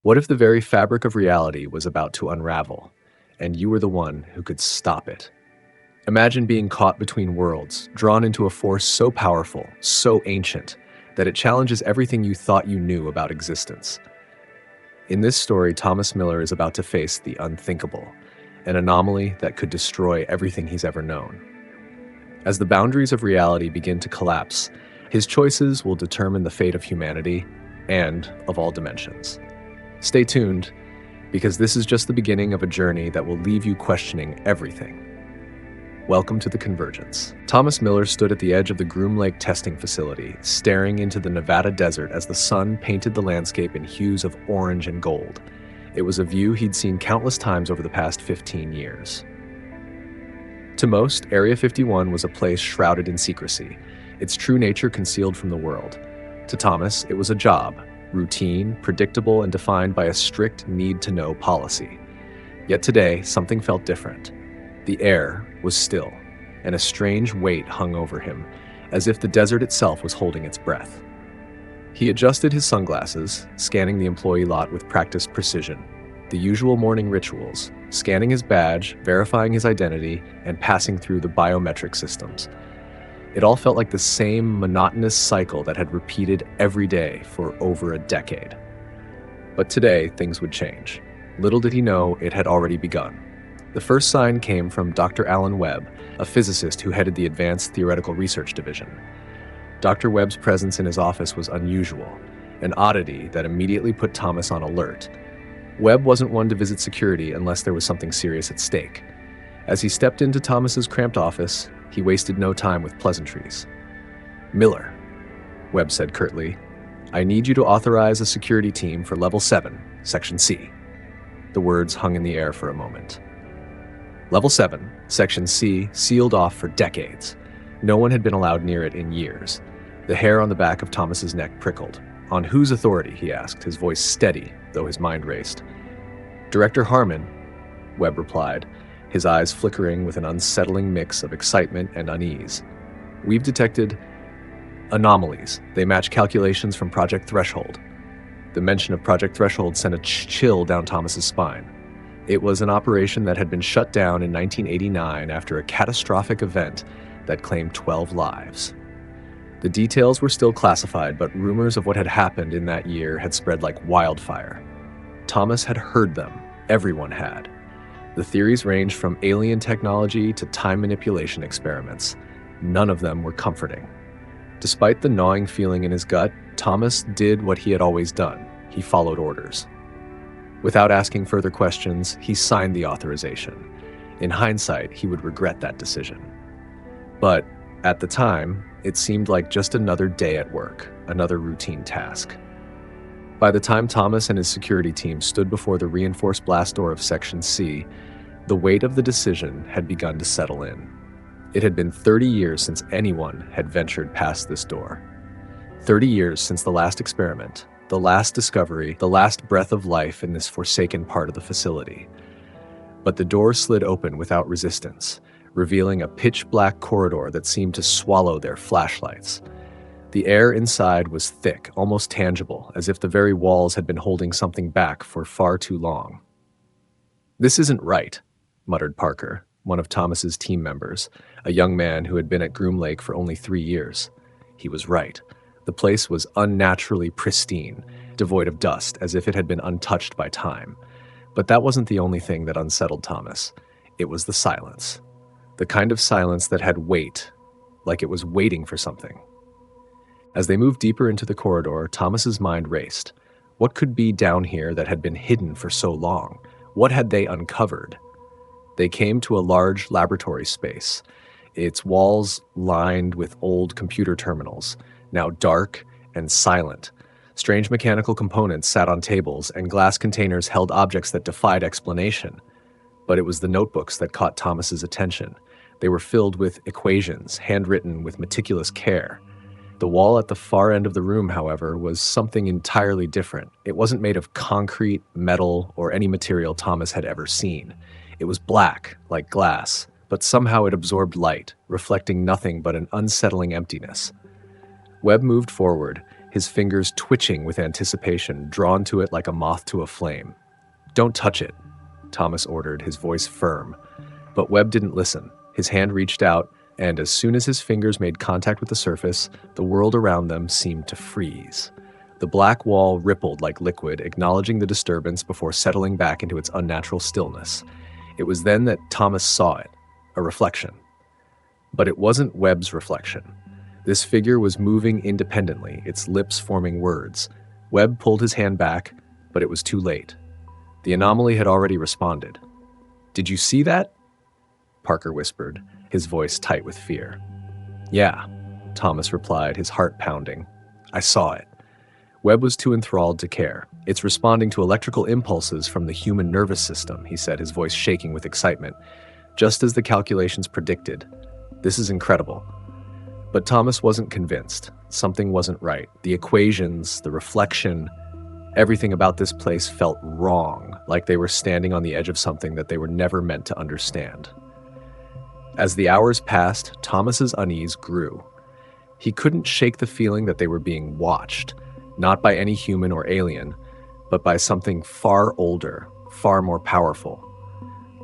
What if the very fabric of reality was about to unravel, and you were the one who could stop it? Imagine being caught between worlds, drawn into a force so powerful, so ancient, that it challenges everything you thought you knew about existence. In this story, Thomas Miller is about to face the unthinkable, an anomaly that could destroy everything he's ever known. As the boundaries of reality begin to collapse, his choices will determine the fate of humanity and of all dimensions. Stay tuned, because this is just the beginning of a journey that will leave you questioning everything. Welcome to the Convergence. Thomas Miller stood at the edge of the Groom Lake testing facility, staring into the Nevada desert as the sun painted the landscape in hues of orange and gold. It was a view he'd seen countless times over the past 15 years. To most, Area 51 was a place shrouded in secrecy, its true nature concealed from the world. To Thomas, it was a job, routine, predictable, and defined by a strict need-to-know policy. Yet today, something felt different. The air was still, and a strange weight hung over him, as if the desert itself was holding its breath. He adjusted his sunglasses, scanning the employee lot with practiced precision. The usual morning rituals, scanning his badge, verifying his identity, and passing through the biometric systems. It all felt like the same monotonous cycle that had repeated every day for over a decade. But today, things would change. Little did he know it had already begun. The first sign came from Dr. Alan Webb, a physicist who headed the Advanced Theoretical Research Division. Dr. Webb's presence in his office was unusual, an oddity that immediately put Thomas on alert. Webb wasn't one to visit security unless there was something serious at stake. As he stepped into Thomas's cramped office, he wasted no time with pleasantries. "Miller," Webb said curtly, "I need you to authorize a security team for Level 7, Section C." The words hung in the air for a moment. Level 7, Section C, sealed off for decades. No one had been allowed near it in years. The hair on the back of Thomas's neck prickled. "On whose authority?" he asked, his voice steady, though his mind raced. "Director Harmon," Webb replied, his eyes flickering with an unsettling mix of excitement and unease. "We've detected anomalies. They match calculations from Project Threshold." The mention of Project Threshold sent a chill down Thomas's spine. It was an operation that had been shut down in 1989 after a catastrophic event that claimed 12 lives. The details were still classified, but rumors of what had happened in that year had spread like wildfire. Thomas had heard them. Everyone had. The theories ranged from alien technology to time manipulation experiments. None of them were comforting. Despite the gnawing feeling in his gut, Thomas did what he had always done. He followed orders. Without asking further questions, he signed the authorization. In hindsight, he would regret that decision. But at the time, it seemed like just another day at work, another routine task. By the time Thomas and his security team stood before the reinforced blast door of Section C, the weight of the decision had begun to settle in. It had been 30 years since anyone had ventured past this door. 30 years since the last experiment, the last discovery, the last breath of life in this forsaken part of the facility. But the door slid open without resistance, revealing a pitch-black corridor that seemed to swallow their flashlights. The air inside was thick, almost tangible, as if the very walls had been holding something back for far too long. "This isn't right," muttered Parker, one of Thomas's team members, a young man who had been at Groom Lake for only 3 years. He was right. The place was unnaturally pristine, devoid of dust, as if it had been untouched by time. But that wasn't the only thing that unsettled Thomas. It was the silence. The kind of silence that had weight, like it was waiting for something. As they moved deeper into the corridor, Thomas's mind raced. What could be down here that had been hidden for so long? What had they uncovered? They came to a large laboratory space, its walls lined with old computer terminals, now dark and silent. Strange mechanical components sat on tables, and glass containers held objects that defied explanation. But it was the notebooks that caught Thomas's attention. They were filled with equations, handwritten with meticulous care. The wall at the far end of the room, however, was something entirely different. It wasn't made of concrete, metal, or any material Thomas had ever seen. It was black, like glass, but somehow it absorbed light, reflecting nothing but an unsettling emptiness. Webb moved forward, his fingers twitching with anticipation, drawn to it like a moth to a flame. "Don't touch it," Thomas ordered, his voice firm. But Webb didn't listen. His hand reached out, and as soon as his fingers made contact with the surface, the world around them seemed to freeze. The black wall rippled like liquid, acknowledging the disturbance before settling back into its unnatural stillness. It was then that Thomas saw it, a reflection. But it wasn't Webb's reflection. This figure was moving independently, its lips forming words. Webb pulled his hand back, but it was too late. The anomaly had already responded. "Did you see that?" Parker whispered, his voice tight with fear. "Yeah," Thomas replied, his heart pounding. "I saw it." Webb was too enthralled to care. "It's responding to electrical impulses from the human nervous system," he said, his voice shaking with excitement. "Just as the calculations predicted. This is incredible." But Thomas wasn't convinced. Something wasn't right. The equations, the reflection, everything about this place felt wrong, like they were standing on the edge of something that they were never meant to understand. As the hours passed, Thomas's unease grew. He couldn't shake the feeling that they were being watched, not by any human or alien, but by something far older, far more powerful.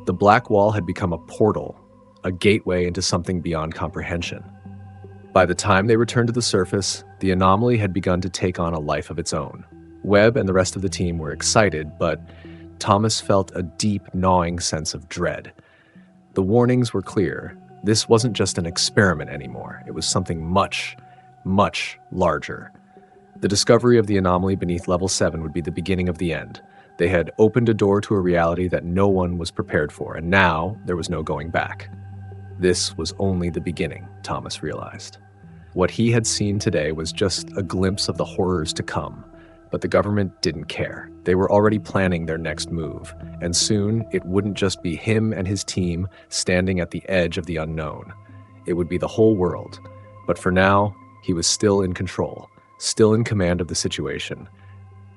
The black wall had become a portal, a gateway into something beyond comprehension. By the time they returned to the surface, the anomaly had begun to take on a life of its own. Webb and the rest of the team were excited, but Thomas felt a deep, gnawing sense of dread. The warnings were clear. This wasn't just an experiment anymore. It was something much, much larger. The discovery of the anomaly beneath level 7 would be the beginning of the end. They had opened a door to a reality that no one was prepared for, and now there was no going back. This was only the beginning, Thomas realized. What he had seen today was just a glimpse of the horrors to come. But the government didn't care. They were already planning their next move, and soon it wouldn't just be him and his team standing at the edge of the unknown. It would be the whole world. But for now, he was still in control, still in command of the situation.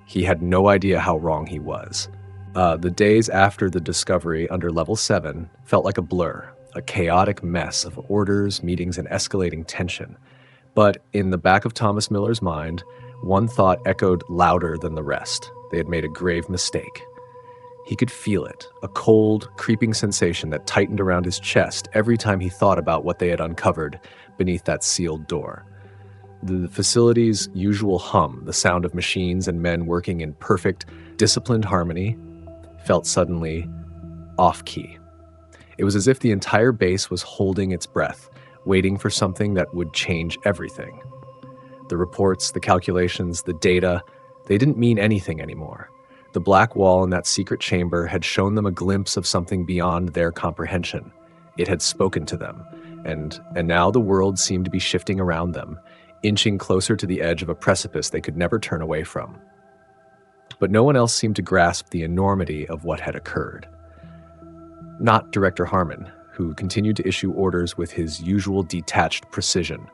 He had no idea how wrong he was. The days after the discovery under level 7 felt like a blur, a chaotic mess of orders, meetings, and escalating tension. But in the back of Thomas Miller's mind, one thought echoed louder than the rest. They had made a grave mistake. He could feel it, a cold, creeping sensation that tightened around his chest every time he thought about what they had uncovered beneath that sealed door. The facility's usual hum, the sound of machines and men working in perfect, disciplined harmony, felt suddenly off-key. It was as if the entire base was holding its breath, waiting for something that would change everything. The reports, the calculations, the data, they didn't mean anything anymore. The black wall in that secret chamber had shown them a glimpse of something beyond their comprehension. It had spoken to them, and now the world seemed to be shifting around them, inching closer to the edge of a precipice they could never turn away from. But no one else seemed to grasp the enormity of what had occurred. Not Director Harmon, who continued to issue orders with his usual detached precision.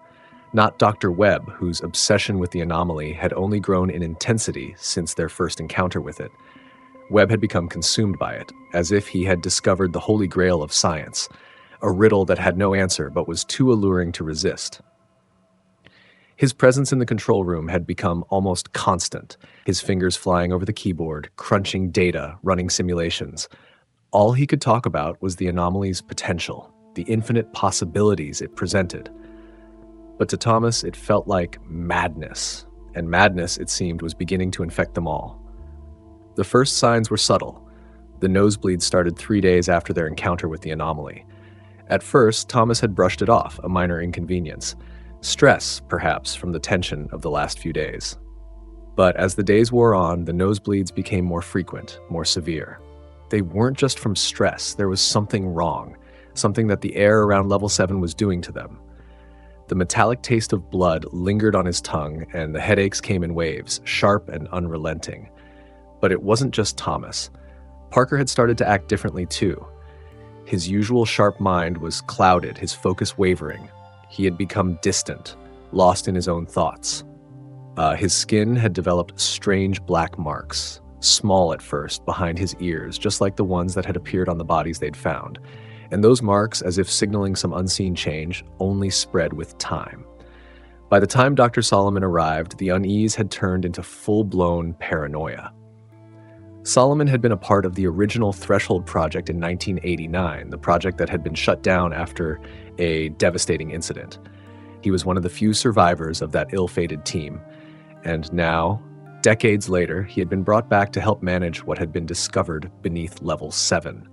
Not Dr. Webb, whose obsession with the anomaly had only grown in intensity since their first encounter with it. Webb had become consumed by it, as if he had discovered the holy grail of science, a riddle that had no answer but was too alluring to resist. His presence in the control room had become almost constant, his fingers flying over the keyboard, crunching data, running simulations. All he could talk about was the anomaly's potential, the infinite possibilities it presented. But to Thomas, it felt like madness, and madness, it seemed, was beginning to infect them all. The first signs were subtle. The nosebleeds started 3 days after their encounter with the anomaly. At first, Thomas had brushed it off, a minor inconvenience. Stress, perhaps, from the tension of the last few days. But as the days wore on, the nosebleeds became more frequent, more severe. They weren't just from stress. There was something wrong, something that the air around level 7 was doing to them. The metallic taste of blood lingered on his tongue, and the headaches came in waves, sharp and unrelenting. But it wasn't just Thomas. Parker had started to act differently too. His usual sharp mind was clouded, his focus wavering. He had become distant, lost in his own thoughts. His skin had developed strange black marks, small at first, behind his ears, just like the ones that had appeared on the bodies they'd found. And those marks, as if signaling some unseen change, only spread with time. By the time Dr. Solomon arrived, the unease had turned into full-blown paranoia. Solomon had been a part of the original Threshold project in 1989, the project that had been shut down after a devastating incident. He was one of the few survivors of that ill-fated team, and now, decades later, he had been brought back to help manage what had been discovered beneath Level 7.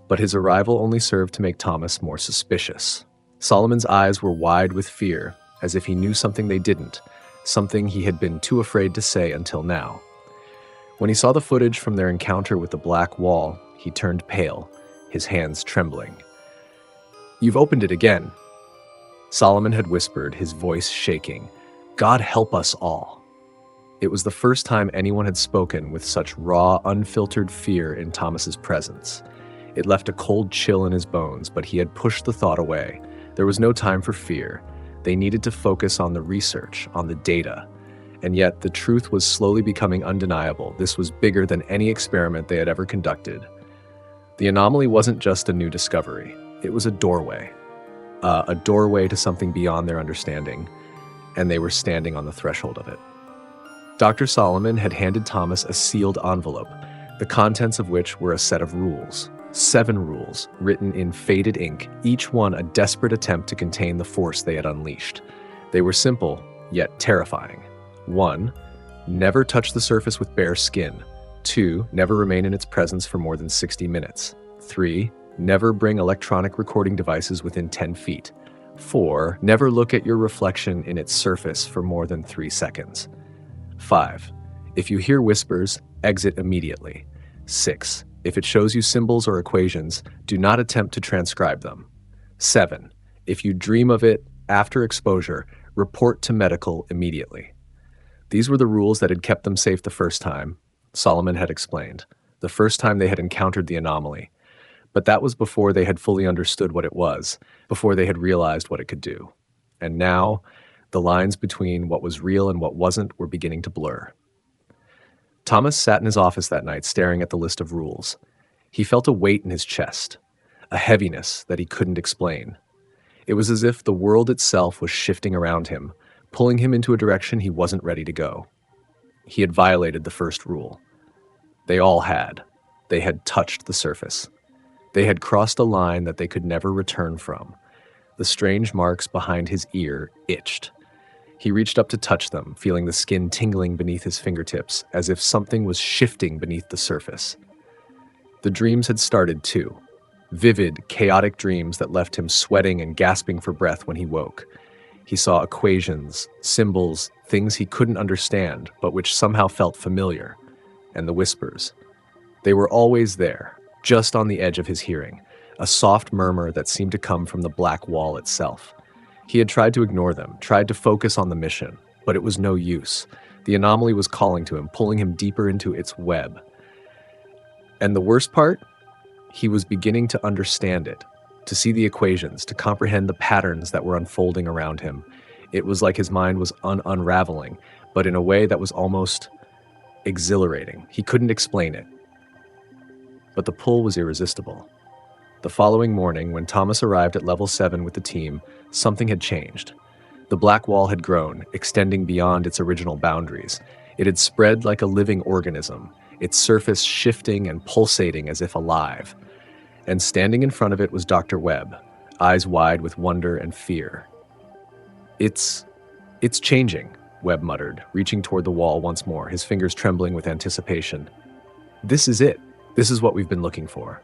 But his arrival only served to make Thomas more suspicious. Solomon's eyes were wide with fear, as if he knew something they didn't, something he had been too afraid to say until now. When he saw the footage from their encounter with the black wall, he turned pale, his hands trembling. "You've opened it again," Solomon had whispered, his voice shaking. "God help us all." It was the first time anyone had spoken with such raw, unfiltered fear in Thomas's presence. It left a cold chill in his bones, but he had pushed the thought away. There was no time for fear. They needed to focus on the research, on the data. And yet, the truth was slowly becoming undeniable. This was bigger than any experiment they had ever conducted. The anomaly wasn't just a new discovery. It was a doorway to something beyond their understanding, and they were standing on the threshold of it. Dr. Solomon had handed Thomas a sealed envelope, the contents of which were a set of rules. 7 rules, written in faded ink, each one a desperate attempt to contain the force they had unleashed. They were simple, yet terrifying. 1. Never touch the surface with bare skin. 2. Never remain in its presence for more than 60 minutes. 3. Never bring electronic recording devices within 10 feet. 4. Never look at your reflection in its surface for more than 3 seconds. 5. If you hear whispers, exit immediately. 6. If it shows you symbols or equations, do not attempt to transcribe them. 7. If you dream of it after exposure, report to medical immediately. These were the rules that had kept them safe the first time, Solomon had explained, the first time they had encountered the anomaly. But that was before they had fully understood what it was, before they had realized what it could do. And now, the lines between what was real and what wasn't were beginning to blur. Thomas sat in his office that night staring at the list of rules. He felt a weight in his chest, a heaviness that he couldn't explain. It was as if the world itself was shifting around him, pulling him into a direction he wasn't ready to go. He had violated the first rule. They all had. They had touched the surface. They had crossed a line that they could never return from. The strange marks behind his ear itched. He reached up to touch them, feeling the skin tingling beneath his fingertips, as if something was shifting beneath the surface. The dreams had started too. Vivid, chaotic dreams that left him sweating and gasping for breath when he woke. He saw equations, symbols, things he couldn't understand, but which somehow felt familiar. And the whispers. They were always there, just on the edge of his hearing, a soft murmur that seemed to come from the black wall itself. He had tried to ignore them, tried to focus on the mission, but it was no use. The anomaly was calling to him, pulling him deeper into its web. And the worst part? He was beginning to understand it, to see the equations, to comprehend the patterns that were unfolding around him. It was like his mind was unraveling, but in a way that was almost exhilarating. He couldn't explain it. But the pull was irresistible. The following morning, when Thomas arrived at Level 7 with the team, something had changed. The black wall had grown, extending beyond its original boundaries. It had spread like a living organism, its surface shifting and pulsating as if alive. And standing in front of it was Dr. Webb, eyes wide with wonder and fear. It's changing," Webb muttered, reaching toward the wall once more, his fingers trembling with anticipation. "This is it. This is what we've been looking for."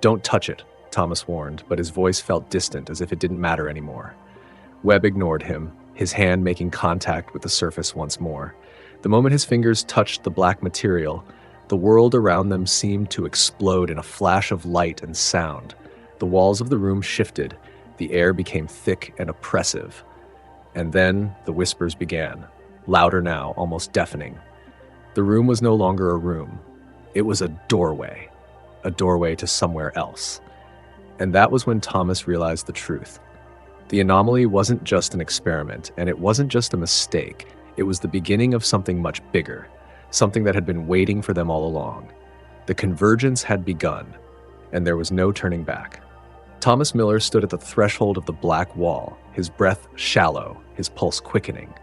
"Don't touch it," Thomas warned, but his voice felt distant, as if it didn't matter anymore. Webb ignored him, his hand making contact with the surface once more. The moment his fingers touched the black material, the world around them seemed to explode in a flash of light and sound. The walls of the room shifted, the air became thick and oppressive. And then the whispers began, louder now, almost deafening. The room was no longer a room. It was a doorway to somewhere else. And that was when Thomas realized the truth. The anomaly wasn't just an experiment, and it wasn't just a mistake. It was the beginning of something much bigger, something that had been waiting for them all along. The convergence had begun, and there was no turning back. Thomas Miller stood at the threshold of the black wall, his breath shallow, his pulse quickening.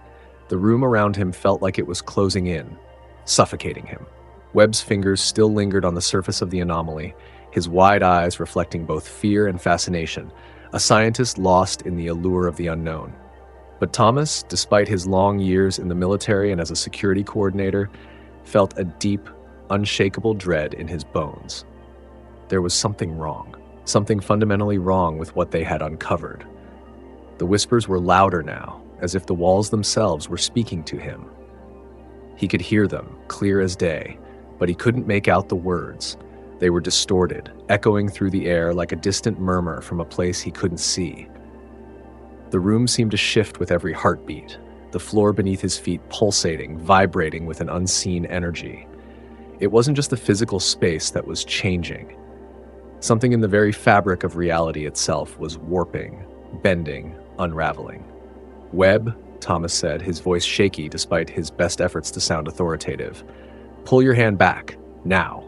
The room around him felt like it was closing in, suffocating him. Webb's fingers still lingered on the surface of the anomaly, his wide eyes reflecting both fear and fascination, a scientist lost in the allure of the unknown. But Thomas, despite his long years in the military and as a security coordinator, felt a deep, unshakable dread in his bones. There was something wrong, something fundamentally wrong with what they had uncovered. The whispers were louder now, as if the walls themselves were speaking to him. He could hear them, clear as day, but he couldn't make out the words. They were distorted, echoing through the air like a distant murmur from a place he couldn't see. The room seemed to shift with every heartbeat, the floor beneath his feet pulsating, vibrating with an unseen energy. It wasn't just the physical space that was changing. Something in the very fabric of reality itself was warping, bending, unraveling. "Webb," Thomas said, his voice shaky despite his best efforts to sound authoritative. "Pull your hand back, now."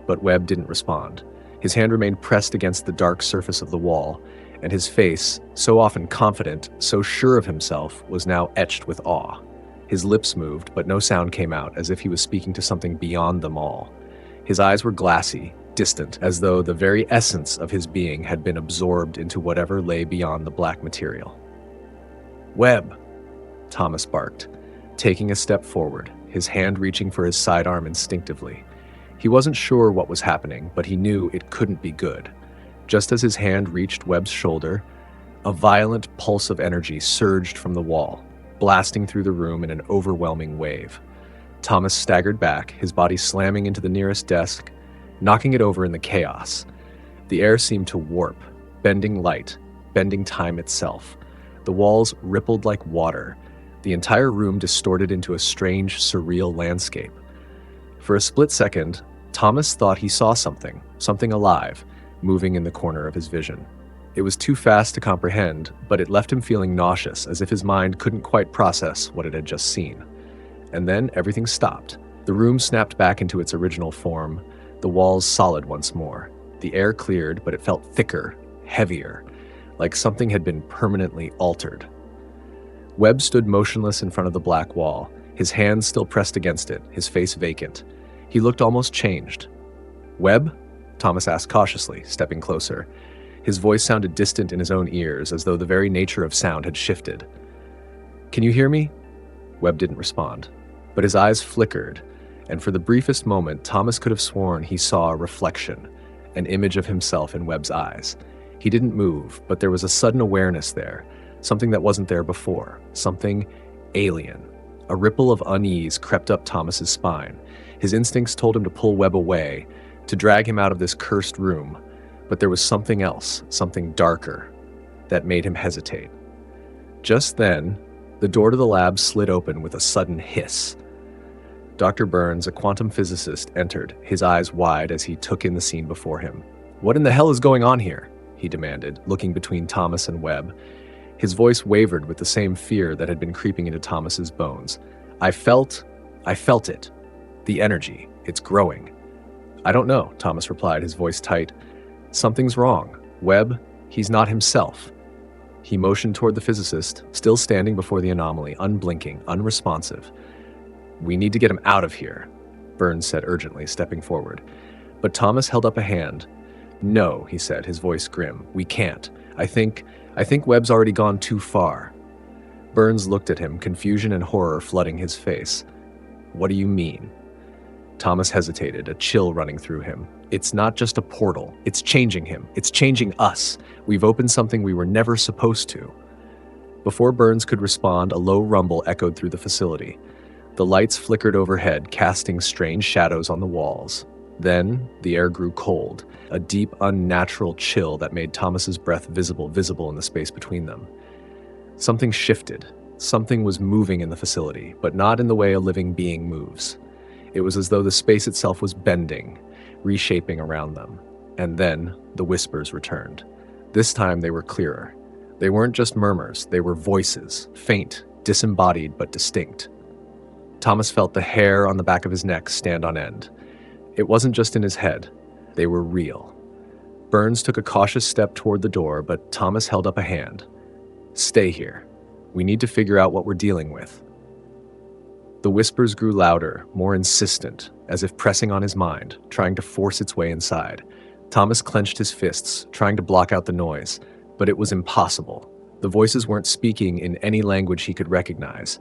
But Webb didn't respond. His hand remained pressed against the dark surface of the wall, and his face, so often confident, so sure of himself, was now etched with awe. His lips moved, but no sound came out, as if he was speaking to something beyond them all. His eyes were glassy, distant, as though the very essence of his being had been absorbed into whatever lay beyond the black material. "Webb," Thomas barked, taking a step forward, his hand reaching for his sidearm instinctively. He wasn't sure what was happening, but he knew it couldn't be good. Just as his hand reached Webb's shoulder, a violent pulse of energy surged from the wall, blasting through the room in an overwhelming wave. Thomas staggered back, his body slamming into the nearest desk, knocking it over in the chaos. The air seemed to warp, bending light, bending time itself. The walls rippled like water, the entire room distorted into a strange, surreal landscape. For a split second, Thomas thought he saw something alive, moving in the corner of his vision. It was too fast to comprehend, but it left him feeling nauseous, as if his mind couldn't quite process what it had just seen. And then everything stopped. The room snapped back into its original form, the walls solid once more. The air cleared, but it felt thicker, heavier, like something had been permanently altered. Webb stood motionless in front of the black wall, his hands still pressed against it, his face vacant. He looked almost changed. "Webb?" Thomas asked cautiously, stepping closer. His voice sounded distant in his own ears, as though the very nature of sound had shifted. "Can you hear me?" Webb didn't respond, but his eyes flickered, and for the briefest moment, Thomas could have sworn he saw a reflection, an image of himself in Webb's eyes. He didn't move, but there was a sudden awareness there, something that wasn't there before, something alien. A ripple of unease crept up Thomas's spine. His instincts told him to pull Webb away, to drag him out of this cursed room, but there was something else, something darker, that made him hesitate. Just then, the door to the lab slid open with a sudden hiss. Dr. Burns, a quantum physicist, entered, his eyes wide as he took in the scene before him. "What in the hell is going on here?" he demanded, looking between Thomas and Webb. His voice wavered with the same fear that had been creeping into Thomas's bones. I felt it. The energy. It's growing." "I don't know," Thomas replied, his voice tight. "Something's wrong. Webb, he's not himself." He motioned toward the physicist, still standing before the anomaly, unblinking, unresponsive. "We need to get him out of here," Burns said urgently, stepping forward. But Thomas held up a hand. "No," he said, his voice grim. "We can't. I think Webb's already gone too far." Burns looked at him, confusion and horror flooding his face. "What do you mean?" Thomas hesitated, a chill running through him. "It's not just a portal. It's changing him. It's changing us. We've opened something we were never supposed to." Before Burns could respond, a low rumble echoed through the facility. The lights flickered overhead, casting strange shadows on the walls. Then, the air grew cold, a deep, unnatural chill that made Thomas's breath visible in the space between them. Something shifted. Something was moving in the facility, but not in the way a living being moves. It was as though the space itself was bending, reshaping around them. And then, the whispers returned. This time they were clearer. They weren't just murmurs, they were voices, faint, disembodied but distinct. Thomas felt the hair on the back of his neck stand on end. It wasn't just in his head. They were real. Burns took a cautious step toward the door, but Thomas held up a hand. "Stay here. We need to figure out what we're dealing with." The whispers grew louder, more insistent, as if pressing on his mind, trying to force its way inside. Thomas clenched his fists, trying to block out the noise, but it was impossible. The voices weren't speaking in any language he could recognize,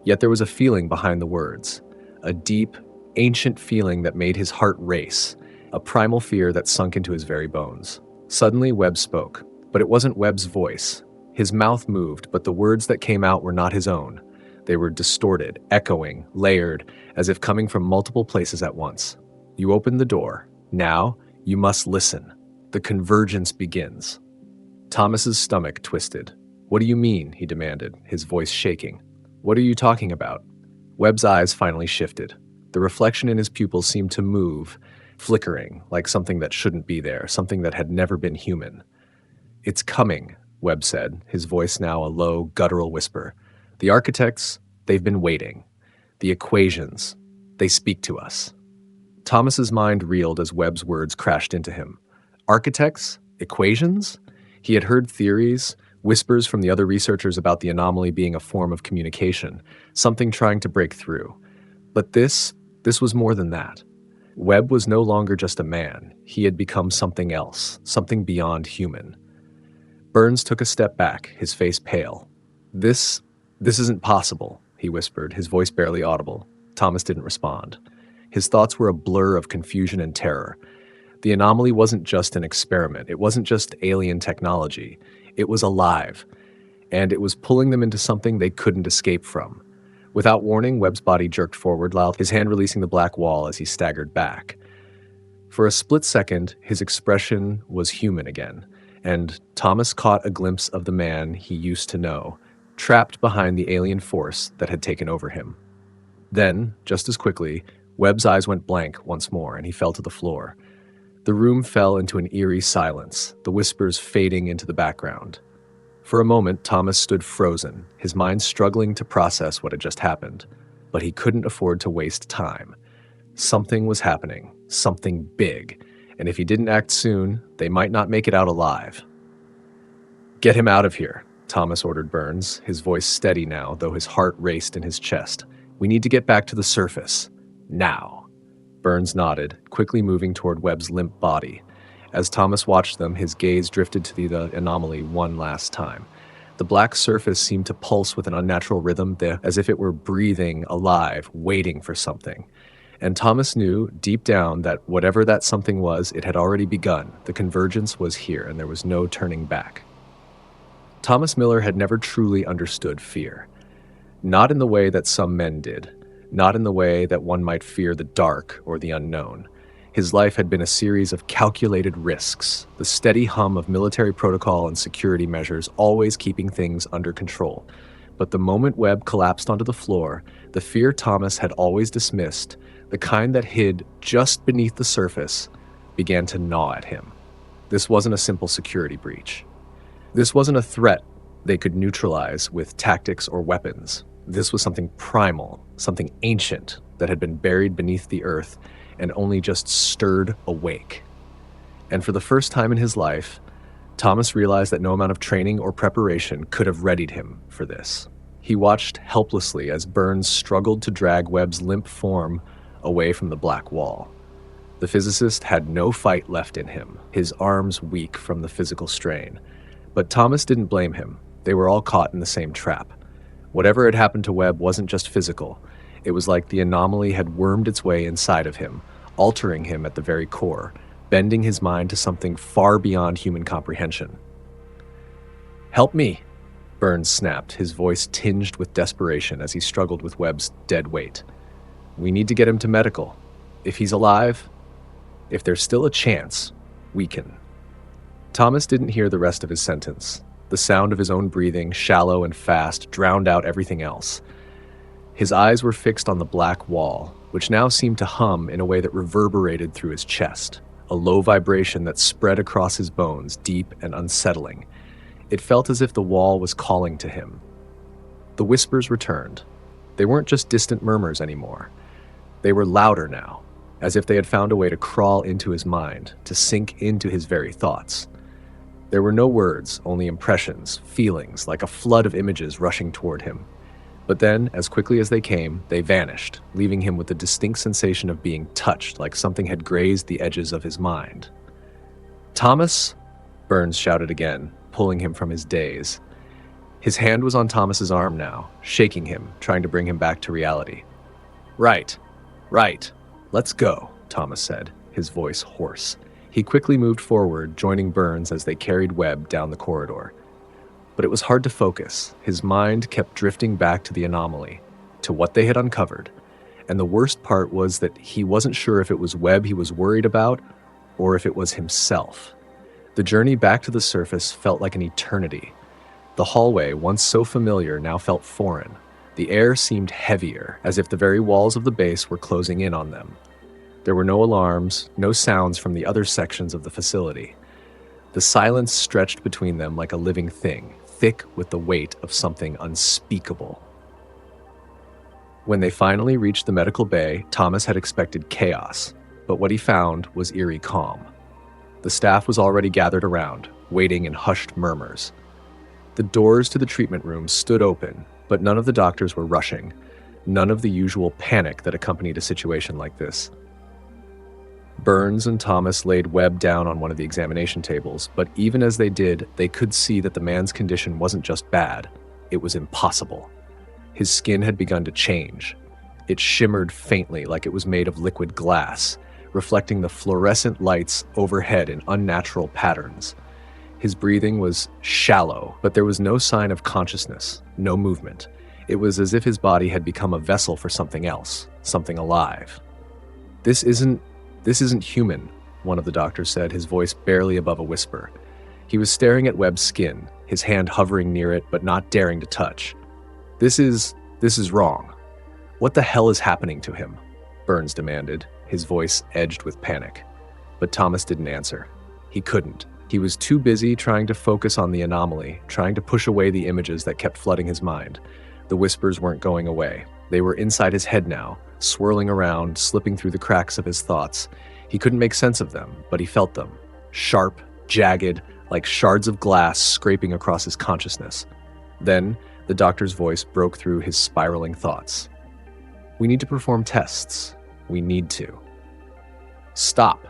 yet there was a feeling behind the words, a deep, ancient feeling that made his heart race, a primal fear that sunk into his very bones. Suddenly, Webb spoke, but it wasn't Webb's voice. His mouth moved, but the words that came out were not his own. They were distorted, echoing, layered, as if coming from multiple places at once. "You opened the door. Now, you must listen. The convergence begins." Thomas's stomach twisted. "What do you mean?" he demanded, his voice shaking. "What are you talking about?" Webb's eyes finally shifted. The reflection in his pupils seemed to move, flickering, like something that shouldn't be there, something that had never been human. "It's coming," Webb said, his voice now a low, guttural whisper. "The architects, they've been waiting. The equations, they speak to us." Thomas's mind reeled as Webb's words crashed into him. Architects? Equations? He had heard theories, whispers from the other researchers about the anomaly being a form of communication, something trying to break through. But this was more than that. Webb was no longer just a man. He had become something else, something beyond human. Burns took a step back, his face pale. This isn't possible," he whispered, his voice barely audible. Thomas didn't respond. His thoughts were a blur of confusion and terror. The anomaly wasn't just an experiment. It wasn't just alien technology. It was alive, and it was pulling them into something they couldn't escape from. Without warning, Webb's body jerked forward, his hand releasing the black wall as he staggered back. For a split second, his expression was human again, and Thomas caught a glimpse of the man he used to know, trapped behind the alien force that had taken over him. Then, just as quickly, Webb's eyes went blank once more, and he fell to the floor. The room fell into an eerie silence, the whispers fading into the background. For a moment, Thomas stood frozen, his mind struggling to process what had just happened. But he couldn't afford to waste time. Something was happening, something big, and if he didn't act soon, they might not make it out alive. "Get him out of here," Thomas ordered Burns, his voice steady now, though his heart raced in his chest. "We need to get back to the surface. Now." Burns nodded, quickly moving toward Webb's limp body. As Thomas watched them, his gaze drifted to the anomaly one last time. The black surface seemed to pulse with an unnatural rhythm, as if it were breathing, alive, waiting for something. And Thomas knew, deep down, that whatever that something was, it had already begun. The convergence was here, and there was no turning back. Thomas Miller had never truly understood fear. Not in the way that some men did. Not in the way that one might fear the dark or the unknown. His life had been a series of calculated risks, the steady hum of military protocol and security measures always keeping things under control. But the moment Webb collapsed onto the floor, the fear Thomas had always dismissed, the kind that hid just beneath the surface, began to gnaw at him. This wasn't a simple security breach. This wasn't a threat they could neutralize with tactics or weapons. This was something primal, something ancient that had been buried beneath the earth and only just stirred awake. And for the first time in his life, Thomas realized that no amount of training or preparation could have readied him for this. He watched helplessly as Burns struggled to drag Webb's limp form away from the black wall. The physicist had no fight left in him, his arms weak from the physical strain. But Thomas didn't blame him. They were all caught in the same trap. Whatever had happened to Webb wasn't just physical. It was like the anomaly had wormed its way inside of him, altering him at the very core, bending his mind to something far beyond human comprehension. "Help me," Burns snapped, his voice tinged with desperation as he struggled with Webb's dead weight. "We need to get him to medical. If he's alive, if there's still a chance, we can." Thomas didn't hear the rest of his sentence. The sound of his own breathing, shallow and fast, drowned out everything else. His eyes were fixed on the black wall, which now seemed to hum in a way that reverberated through his chest, a low vibration that spread across his bones, deep and unsettling. It felt as if the wall was calling to him. The whispers returned. They weren't just distant murmurs anymore. They were louder now, as if they had found a way to crawl into his mind, to sink into his very thoughts. There were no words, only impressions, feelings, like a flood of images rushing toward him. But then, as quickly as they came, they vanished, leaving him with the distinct sensation of being touched, like something had grazed the edges of his mind. "Thomas?" Burns shouted again, pulling him from his daze. His hand was on Thomas's arm now, shaking him, trying to bring him back to reality. Right. Let's go," Thomas said, his voice hoarse. He quickly moved forward, joining Burns as they carried Webb down the corridor. But it was hard to focus. His mind kept drifting back to the anomaly, to what they had uncovered. And the worst part was that he wasn't sure if it was Webb he was worried about or if it was himself. The journey back to the surface felt like an eternity. The hallway, once so familiar, now felt foreign. The air seemed heavier, as if the very walls of the base were closing in on them. There were no alarms, no sounds from the other sections of the facility. The silence stretched between them like a living thing, thick with the weight of something unspeakable. When they finally reached the medical bay, Thomas had expected chaos, but what he found was eerie calm. The staff was already gathered around, waiting in hushed murmurs. The doors to the treatment rooms stood open, but none of the doctors were rushing, none of the usual panic that accompanied a situation like this. Burns and Thomas laid Webb down on one of the examination tables, but even as they did, they could see that the man's condition wasn't just bad, it was impossible. His skin had begun to change. It shimmered faintly like it was made of liquid glass, reflecting the fluorescent lights overhead in unnatural patterns. His breathing was shallow, but there was no sign of consciousness, no movement. It was as if his body had become a vessel for something else, something alive. This isn't human," one of the doctors said, his voice barely above a whisper. He was staring at Webb's skin, his hand hovering near it but not daring to touch. This is wrong. What the hell is happening to him?" Burns demanded, his voice edged with panic. But Thomas didn't answer. He couldn't. He was too busy trying to focus on the anomaly, trying to push away the images that kept flooding his mind. The whispers weren't going away. They were inside his head now, swirling around, slipping through the cracks of his thoughts. He couldn't make sense of them, but he felt them. Sharp, jagged, like shards of glass scraping across his consciousness. Then, the doctor's voice broke through his spiraling thoughts. "We need to perform tests. We need to." "Stop,"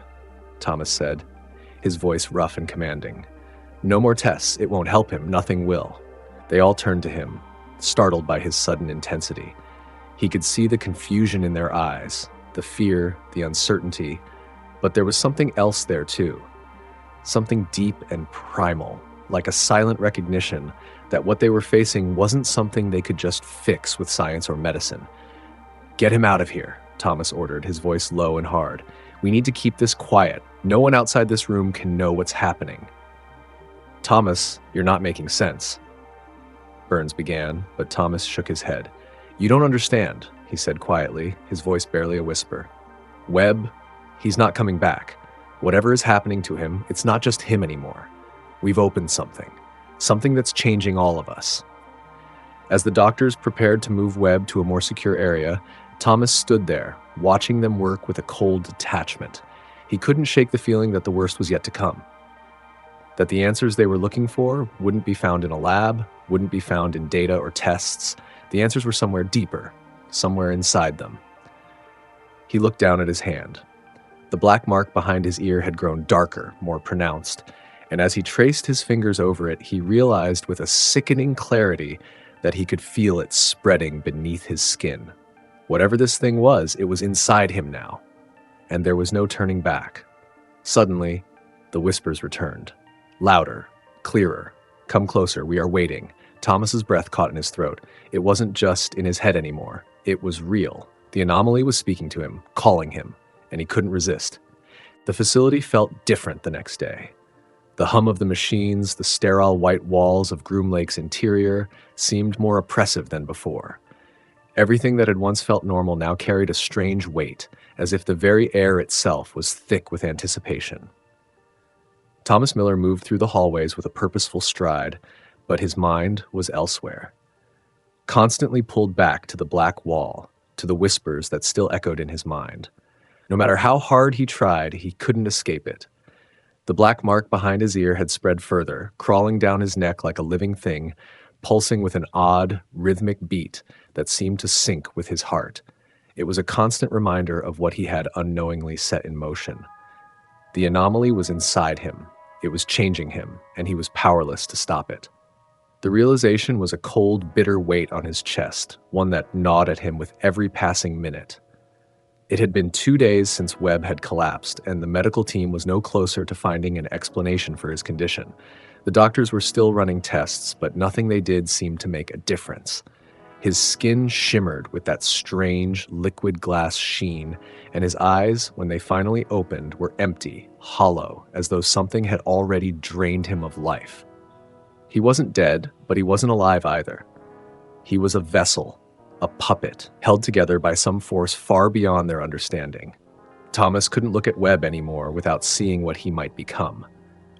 Thomas said, his voice rough and commanding. "No more tests. It won't help him. Nothing will." They all turned to him, startled by his sudden intensity. He could see the confusion in their eyes, the fear, the uncertainty, but there was something else there too. Something deep and primal, like a silent recognition that what they were facing wasn't something they could just fix with science or medicine. "Get him out of here," Thomas ordered, his voice low and hard. "We need to keep this quiet. No one outside this room can know what's happening." "Thomas, you're not making sense," Burns began, but Thomas shook his head. "You don't understand," he said quietly, his voice barely a whisper. "Webb, he's not coming back. Whatever is happening to him, it's not just him anymore. We've opened something that's changing all of us." As the doctors prepared to move Webb to a more secure area, Thomas stood there, watching them work with a cold detachment. He couldn't shake the feeling that the worst was yet to come. That the answers they were looking for wouldn't be found in a lab, wouldn't be found in data or tests. The answers were somewhere deeper, somewhere inside them. He looked down at his hand. The black mark behind his ear had grown darker, more pronounced, and as he traced his fingers over it, he realized with a sickening clarity that he could feel it spreading beneath his skin. Whatever this thing was, it was inside him now, and there was no turning back. Suddenly, the whispers returned. Louder, clearer. "Come closer, we are waiting." Thomas's breath caught in his throat. It wasn't just in his head anymore. It was real. The anomaly was speaking to him, calling him, and he couldn't resist. The facility felt different the next day. The hum of the machines, the sterile white walls of Groom Lake's interior seemed more oppressive than before. Everything that had once felt normal now carried a strange weight, as if the very air itself was thick with anticipation. Thomas Miller moved through the hallways with a purposeful stride, but his mind was elsewhere. Constantly pulled back to the black wall, to the whispers that still echoed in his mind. No matter how hard he tried, he couldn't escape it. The black mark behind his ear had spread further, crawling down his neck like a living thing, pulsing with an odd, rhythmic beat that seemed to sync with his heart. It was a constant reminder of what he had unknowingly set in motion. The anomaly was inside him. It was changing him, and he was powerless to stop it. The realization was a cold, bitter weight on his chest, one that gnawed at him with every passing minute. It had been 2 days since Webb had collapsed, and the medical team was no closer to finding an explanation for his condition. The doctors were still running tests, but nothing they did seemed to make a difference. His skin shimmered with that strange, liquid glass sheen, and his eyes, when they finally opened, were empty, hollow, as though something had already drained him of life. He wasn't dead, but he wasn't alive either. He was a vessel, a puppet, held together by some force far beyond their understanding. Thomas couldn't look at Webb anymore without seeing what he might become,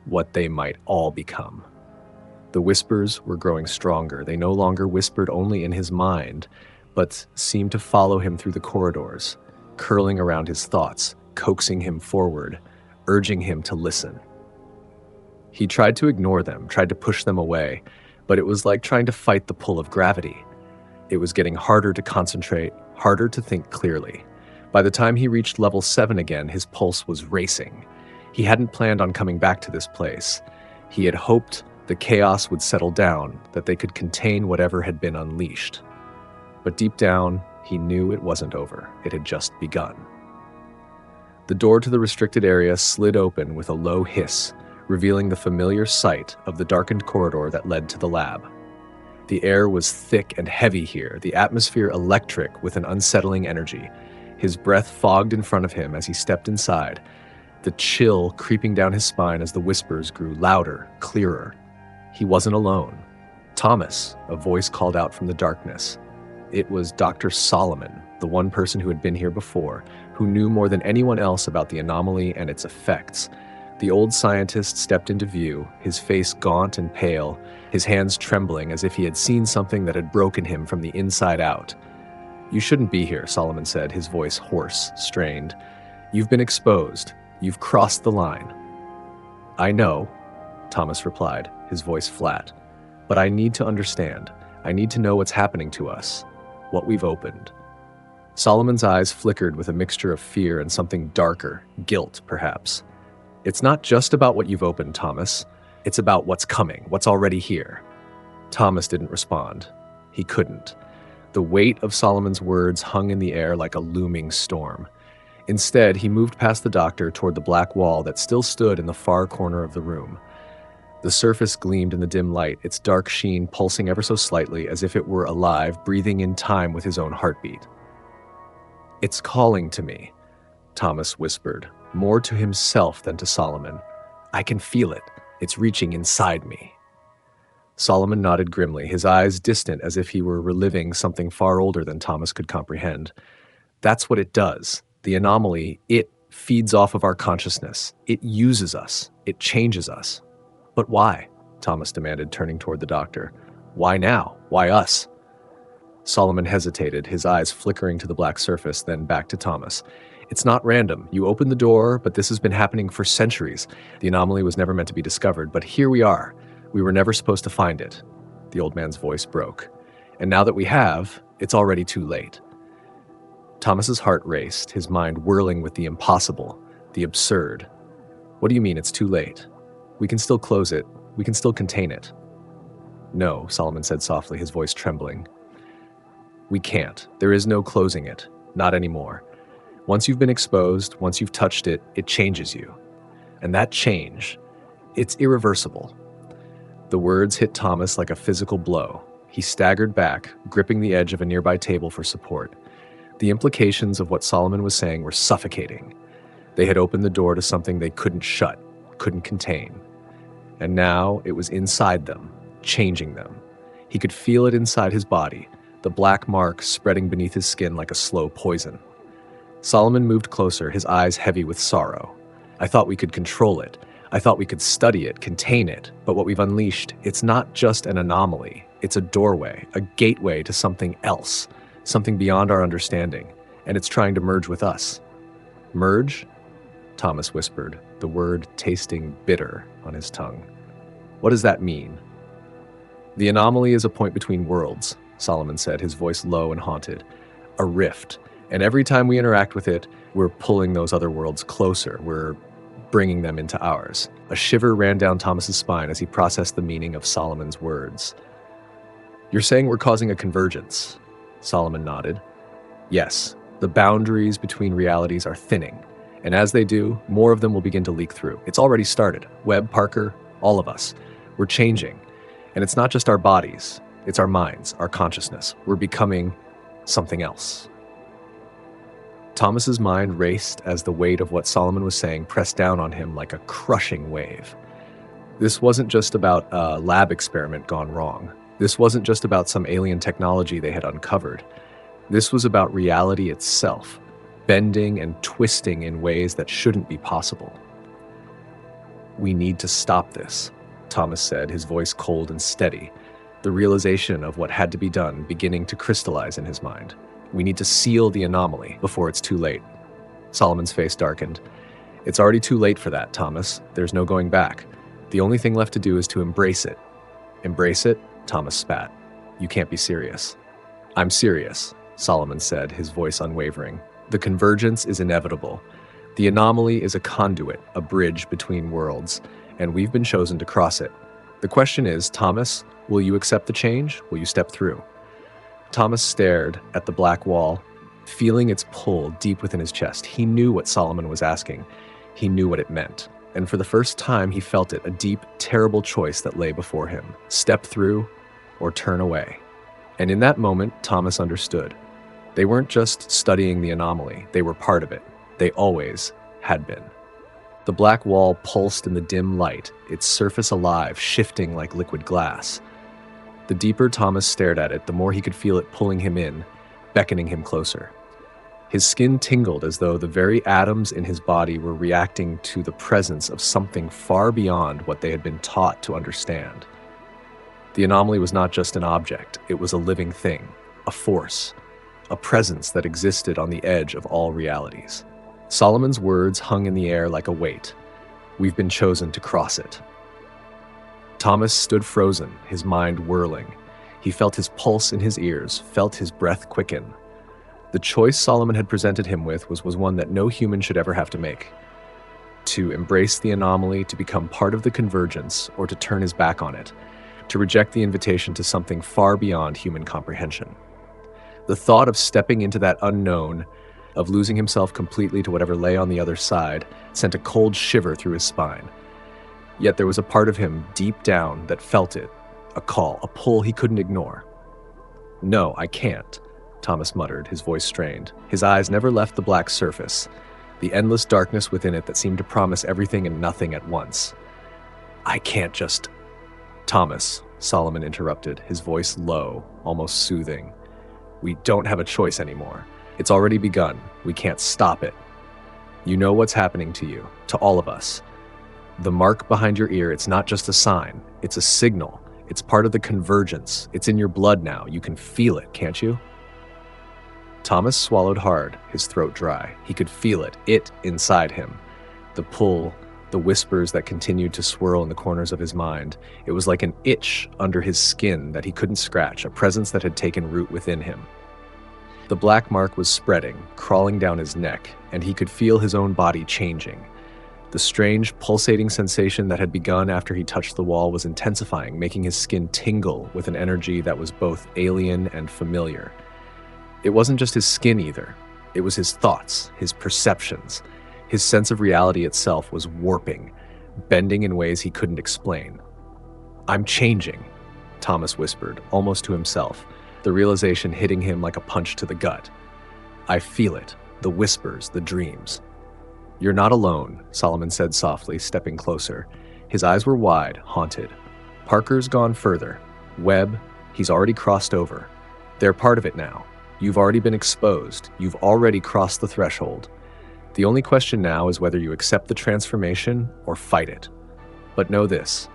what they might all become. The whispers were growing stronger. They no longer whispered only in his mind, but seemed to follow him through the corridors, curling around his thoughts, coaxing him forward, urging him to listen. He tried to ignore them, tried to push them away, but it was like trying to fight the pull of gravity. It was getting harder to concentrate, harder to think clearly. By the time he reached level 7 again, his pulse was racing. He hadn't planned on coming back to this place. He had hoped the chaos would settle down, that they could contain whatever had been unleashed. But deep down, he knew it wasn't over. It had just begun. The door to the restricted area slid open with a low hiss, revealing the familiar sight of the darkened corridor that led to the lab. The air was thick and heavy here, the atmosphere electric with an unsettling energy. His breath fogged in front of him as he stepped inside, the chill creeping down his spine as the whispers grew louder, clearer. He wasn't alone. Thomas, a voice called out from the darkness. It was Dr. Solomon, the one person who had been here before, who knew more than anyone else about the anomaly and its effects. The old scientist stepped into view, his face gaunt and pale, his hands trembling as if he had seen something that had broken him from the inside out. "You shouldn't be here," Solomon said, his voice hoarse, strained. "You've been exposed. You've crossed the line." "I know," Thomas replied, his voice flat. "But I need to understand. I need to know what's happening to us, what we've opened." Solomon's eyes flickered with a mixture of fear and something darker, guilt, perhaps. "It's not just about what you've opened, Thomas. It's about what's coming, what's already here." Thomas didn't respond. He couldn't. The weight of Solomon's words hung in the air like a looming storm. Instead, he moved past the doctor toward the black wall that still stood in the far corner of the room. The surface gleamed in the dim light, its dark sheen pulsing ever so slightly as if it were alive, breathing in time with his own heartbeat. "It's calling to me," Thomas whispered, more to himself than to Solomon. "I can feel it. It's reaching inside me." Solomon nodded grimly, his eyes distant as if he were reliving something far older than Thomas could comprehend. "That's what it does. The anomaly, it feeds off of our consciousness. It uses us. It changes us." "But why?" Thomas demanded, turning toward the doctor. "Why now? Why us?" Solomon hesitated, his eyes flickering to the black surface, then back to Thomas. "It's not random. You opened the door, but this has been happening for centuries. The anomaly was never meant to be discovered, but here we are. We were never supposed to find it." The old man's voice broke. "And now that we have, it's already too late." Thomas's heart raced, his mind whirling with the impossible, the absurd. "What do you mean it's too late? We can still close it. We can still contain it." "No," Solomon said softly, his voice trembling. "We can't. There is no closing it. Not anymore. Once you've been exposed, once you've touched it, it changes you. And that change, it's irreversible." The words hit Thomas like a physical blow. He staggered back, gripping the edge of a nearby table for support. The implications of what Solomon was saying were suffocating. They had opened the door to something they couldn't shut, couldn't contain. And now it was inside them, changing them. He could feel it inside his body, the black mark spreading beneath his skin like a slow poison. Solomon moved closer, his eyes heavy with sorrow. "I thought we could control it. I thought we could study it, contain it. But what we've unleashed, it's not just an anomaly. It's a doorway, a gateway to something else, something beyond our understanding. And it's trying to merge with us." Merge? Thomas whispered, the word tasting bitter on his tongue. What does that mean? The anomaly is a point between worlds, Solomon said, his voice low and haunted. A rift. And every time we interact with it, we're pulling those other worlds closer. We're bringing them into ours. A shiver ran down Thomas's spine as he processed the meaning of Solomon's words. You're saying we're causing a convergence? Solomon nodded. Yes, the boundaries between realities are thinning. And as they do, more of them will begin to leak through. It's already started. Webb, Parker, all of us. We're changing. And it's not just our bodies. It's our minds, our consciousness. We're becoming something else. Thomas's mind raced as the weight of what Solomon was saying pressed down on him like a crushing wave. This wasn't just about a lab experiment gone wrong. This wasn't just about some alien technology they had uncovered. This was about reality itself, bending and twisting in ways that shouldn't be possible. We need to stop this, Thomas said, his voice cold and steady, the realization of what had to be done beginning to crystallize in his mind. We need to seal the anomaly before it's too late. Solomon's face darkened. It's already too late for that, Thomas. There's no going back. The only thing left to do is to embrace it. Embrace it? Thomas spat. You can't be serious. I'm serious, Solomon said, his voice unwavering. The convergence is inevitable. The anomaly is a conduit, a bridge between worlds, and we've been chosen to cross it. The question is, Thomas, will you accept the change? Will you step through? Thomas stared at the black wall, feeling its pull deep within his chest. He knew what Solomon was asking. He knew what it meant. And for the first time, he felt it, a deep, terrible choice that lay before him. Step through or turn away. And in that moment, Thomas understood. They weren't just studying the anomaly. They were part of it. They always had been. The black wall pulsed in the dim light, its surface alive, shifting like liquid glass. The deeper Thomas stared at it, the more he could feel it pulling him in, beckoning him closer. His skin tingled as though the very atoms in his body were reacting to the presence of something far beyond what they had been taught to understand. The anomaly was not just an object, it was a living thing, a force, a presence that existed on the edge of all realities. Solomon's words hung in the air like a weight. We've been chosen to cross it. Thomas stood frozen, his mind whirling. He felt his pulse in his ears, felt his breath quicken. The choice Solomon had presented him with was one that no human should ever have to make. To embrace the anomaly, to become part of the convergence, or to turn his back on it, to reject the invitation to something far beyond human comprehension. The thought of stepping into that unknown, of losing himself completely to whatever lay on the other side, sent a cold shiver through his spine. Yet there was a part of him deep down that felt it, a call, a pull he couldn't ignore. No, I can't, Thomas muttered, his voice strained. His eyes never left the black surface, the endless darkness within it that seemed to promise everything and nothing at once. I can't just... Thomas, Solomon interrupted, his voice low, almost soothing. We don't have a choice anymore. It's already begun. We can't stop it. You know what's happening to you, to all of us. The mark behind your ear, it's not just a sign. It's a signal. It's part of the convergence. It's in your blood now. You can feel it, can't you? Thomas swallowed hard, his throat dry. He could feel it inside him. The pull, the whispers that continued to swirl in the corners of his mind. It was like an itch under his skin that he couldn't scratch, a presence that had taken root within him. The black mark was spreading, crawling down his neck, and he could feel his own body changing. The strange, pulsating sensation that had begun after he touched the wall was intensifying, making his skin tingle with an energy that was both alien and familiar. It wasn't just his skin either. It was his thoughts, his perceptions. His sense of reality itself was warping, bending in ways he couldn't explain. I'm changing, Thomas whispered, almost to himself, the realization hitting him like a punch to the gut. I feel it, the whispers, the dreams. You're not alone, Solomon said softly, stepping closer. His eyes were wide, haunted. Parker's gone further. Webb, he's already crossed over. They're part of it now. You've already been exposed. You've already crossed the threshold. The only question now is whether you accept the transformation or fight it. But know this,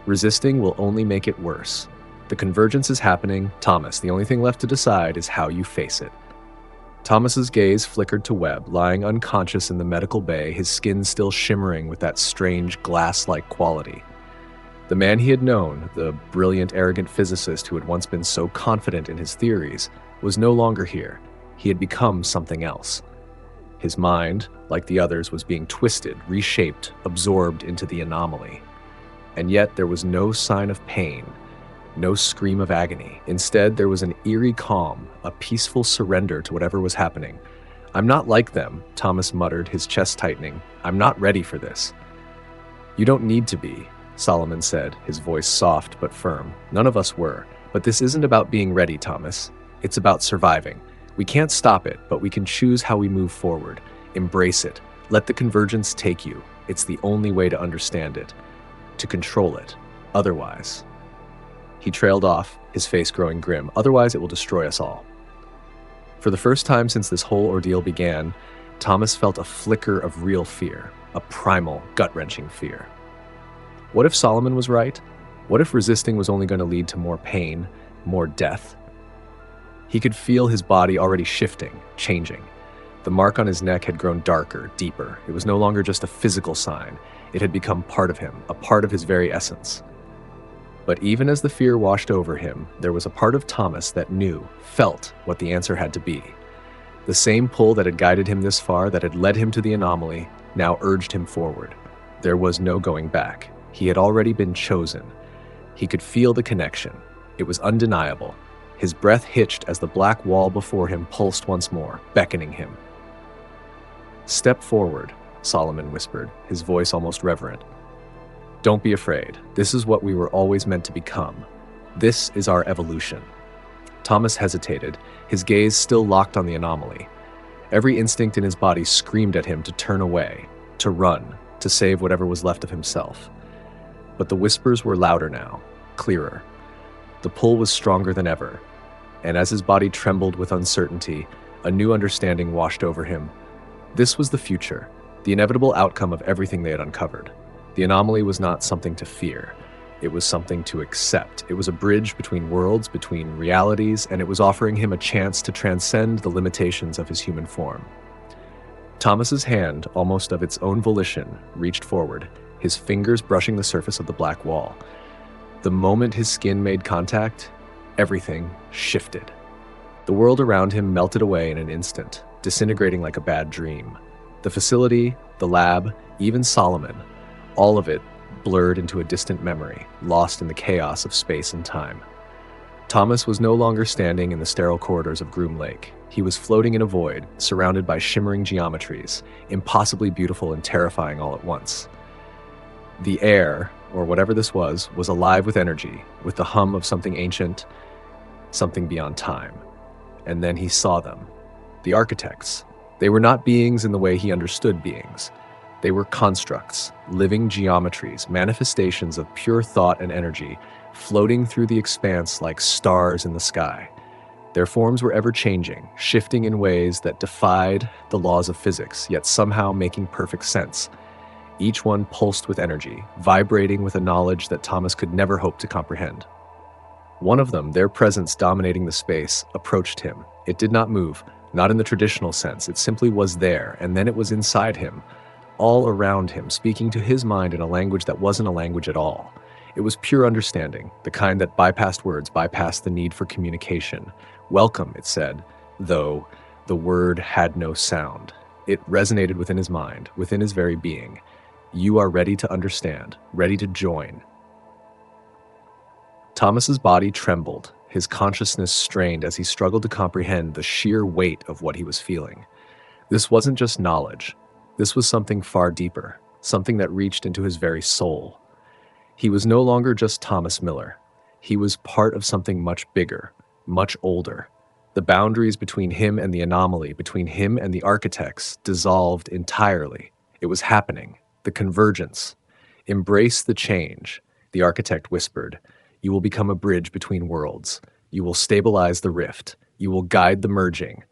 resisting will only make it worse. The convergence is happening, Thomas. The only thing left to decide is how you face it. Thomas's gaze flickered to Webb, lying unconscious in the medical bay, his skin still shimmering with that strange glass-like quality. The man he had known, the brilliant, arrogant physicist who had once been so confident in his theories, was no longer here. He had become something else. His mind, like the others, was being twisted, reshaped, absorbed into the anomaly. And yet there was no sign of pain, no scream of agony. Instead, there was an eerie calm, a peaceful surrender to whatever was happening. "I'm not like them," Thomas muttered, his chest tightening. "I'm not ready for this." "You don't need to be," Solomon said, his voice soft but firm. "None of us were. But this isn't about being ready, Thomas. It's about surviving. We can't stop it, but we can choose how we move forward. Embrace it. Let the convergence take you. It's the only way to understand it, to control it. Otherwise..." He trailed off, his face growing grim. "Otherwise, it will destroy us all." For the first time since this whole ordeal began, Thomas felt a flicker of real fear, a primal, gut-wrenching fear. What if Solomon was right? What if resisting was only going to lead to more pain, more death? He could feel his body already shifting, changing. The mark on his neck had grown darker, deeper. It was no longer just a physical sign. It had become part of him, a part of his very essence. But even as the fear washed over him, there was a part of Thomas that knew, felt what the answer had to be. The same pull that had guided him this far, that had led him to the anomaly, now urged him forward. There was no going back. He had already been chosen. He could feel the connection. It was undeniable. His breath hitched as the black wall before him pulsed once more, beckoning him. "Step forward," Solomon whispered, his voice almost reverent. "Don't be afraid. This is what we were always meant to become. This is our evolution." Thomas hesitated, his gaze still locked on the anomaly. Every instinct in his body screamed at him to turn away, to run, to save whatever was left of himself. But the whispers were louder now, clearer. The pull was stronger than ever, and as his body trembled with uncertainty, a new understanding washed over him. This was the future, the inevitable outcome of everything they had uncovered. The anomaly was not something to fear. It was something to accept. It was a bridge between worlds, between realities, and it was offering him a chance to transcend the limitations of his human form. Thomas's hand, almost of its own volition, reached forward, his fingers brushing the surface of the black wall. The moment his skin made contact, everything shifted. The world around him melted away in an instant, disintegrating like a bad dream. The facility, the lab, even Solomon, all of it blurred into a distant memory, lost in the chaos of space and time. Thomas was no longer standing in the sterile corridors of Groom Lake. He was floating in a void, surrounded by shimmering geometries, impossibly beautiful and terrifying all at once. The air, or whatever this was alive with energy, with the hum of something ancient, something beyond time. And then he saw them. The architects. They were not beings in the way he understood beings. They were constructs, living geometries, manifestations of pure thought and energy, floating through the expanse like stars in the sky. Their forms were ever-changing, shifting in ways that defied the laws of physics, yet somehow making perfect sense. Each one pulsed with energy, vibrating with a knowledge that Thomas could never hope to comprehend. One of them, their presence dominating the space, approached him. It did not move, not in the traditional sense. It simply was there, and then it was inside him, all around him, speaking to his mind in a language that wasn't a language at all. It was pure understanding, the kind that bypassed words, bypassed the need for communication. "Welcome," it said, though the word had no sound. It resonated within his mind, within his very being. "You are ready to understand, ready to join." Thomas's body trembled, his consciousness strained as he struggled to comprehend the sheer weight of what he was feeling. This wasn't just knowledge. This was something far deeper, something that reached into his very soul. He was no longer just Thomas Miller. He was part of something much bigger, much older. The boundaries between him and the anomaly, between him and the architects, dissolved entirely. It was happening. The convergence. "Embrace the change," the architect whispered. "You will become a bridge between worlds. You will stabilize the rift. You will guide the merging.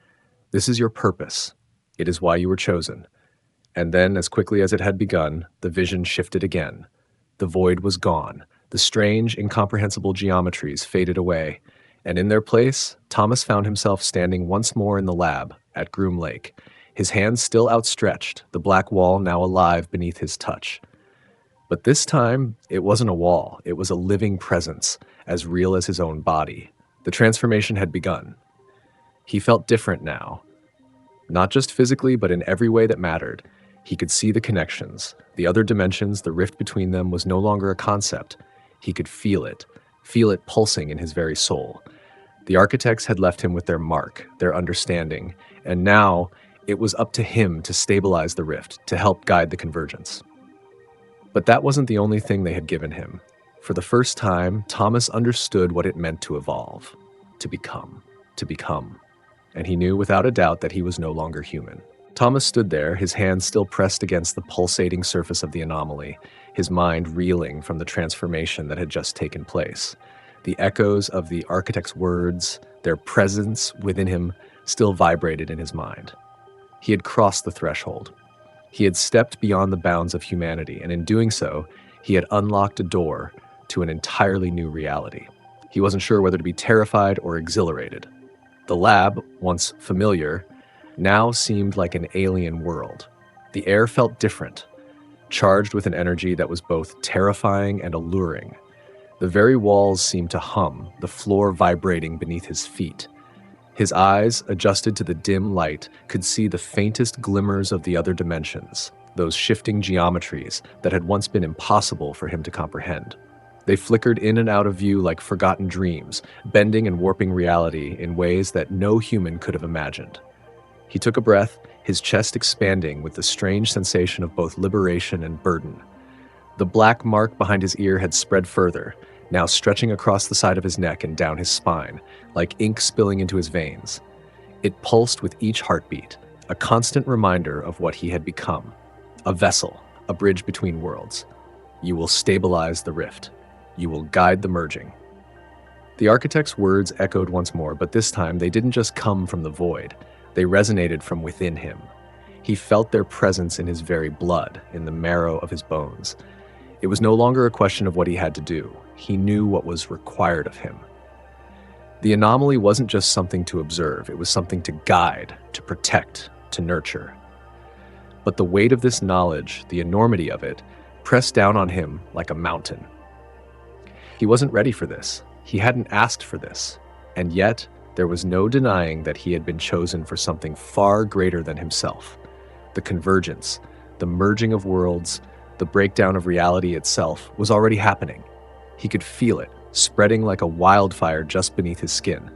This is your purpose. It is why you were chosen." And then, as quickly as it had begun, the vision shifted again. The void was gone. The strange, incomprehensible geometries faded away. And in their place, Thomas found himself standing once more in the lab, at Groom Lake, his hands still outstretched, the black wall now alive beneath his touch. But this time, it wasn't a wall, it was a living presence, as real as his own body. The transformation had begun. He felt different now. Not just physically, but in every way that mattered. He could see the connections. The other dimensions, the rift between them was no longer a concept. He could feel it pulsing in his very soul. The architects had left him with their mark, their understanding, and now it was up to him to stabilize the rift, to help guide the convergence. But that wasn't the only thing they had given him. For the first time, Thomas understood what it meant to evolve, to become. And he knew without a doubt that he was no longer human. Thomas stood there, his hands still pressed against the pulsating surface of the anomaly, his mind reeling from the transformation that had just taken place. The echoes of the architect's words, their presence within him, still vibrated in his mind. He had crossed the threshold. He had stepped beyond the bounds of humanity, and in doing so, he had unlocked a door to an entirely new reality. He wasn't sure whether to be terrified or exhilarated. The lab, once familiar, now seemed like an alien world. The air felt different, charged with an energy that was both terrifying and alluring. The very walls seemed to hum, the floor vibrating beneath his feet. His eyes, adjusted to the dim light, could see the faintest glimmers of the other dimensions, those shifting geometries that had once been impossible for him to comprehend. They flickered in and out of view like forgotten dreams, bending and warping reality in ways that no human could have imagined. He took a breath, his chest expanding with the strange sensation of both liberation and burden. The black mark behind his ear had spread further, now stretching across the side of his neck and down his spine, like ink spilling into his veins. It pulsed with each heartbeat, a constant reminder of what he had become. A vessel, a bridge between worlds. You will stabilize the rift. You will guide the merging. The architect's words echoed once more, but this time they didn't just come from the void. They resonated from within him. He felt their presence in his very blood, in the marrow of his bones. It was no longer a question of what he had to do. He knew what was required of him. The anomaly wasn't just something to observe. It was something to guide, to protect, to nurture. But the weight of this knowledge, the enormity of it, pressed down on him like a mountain. He wasn't ready for this. He hadn't asked for this. And yet, there was no denying that he had been chosen for something far greater than himself. The convergence, the merging of worlds, the breakdown of reality itself was already happening. He could feel it, spreading like a wildfire just beneath his skin.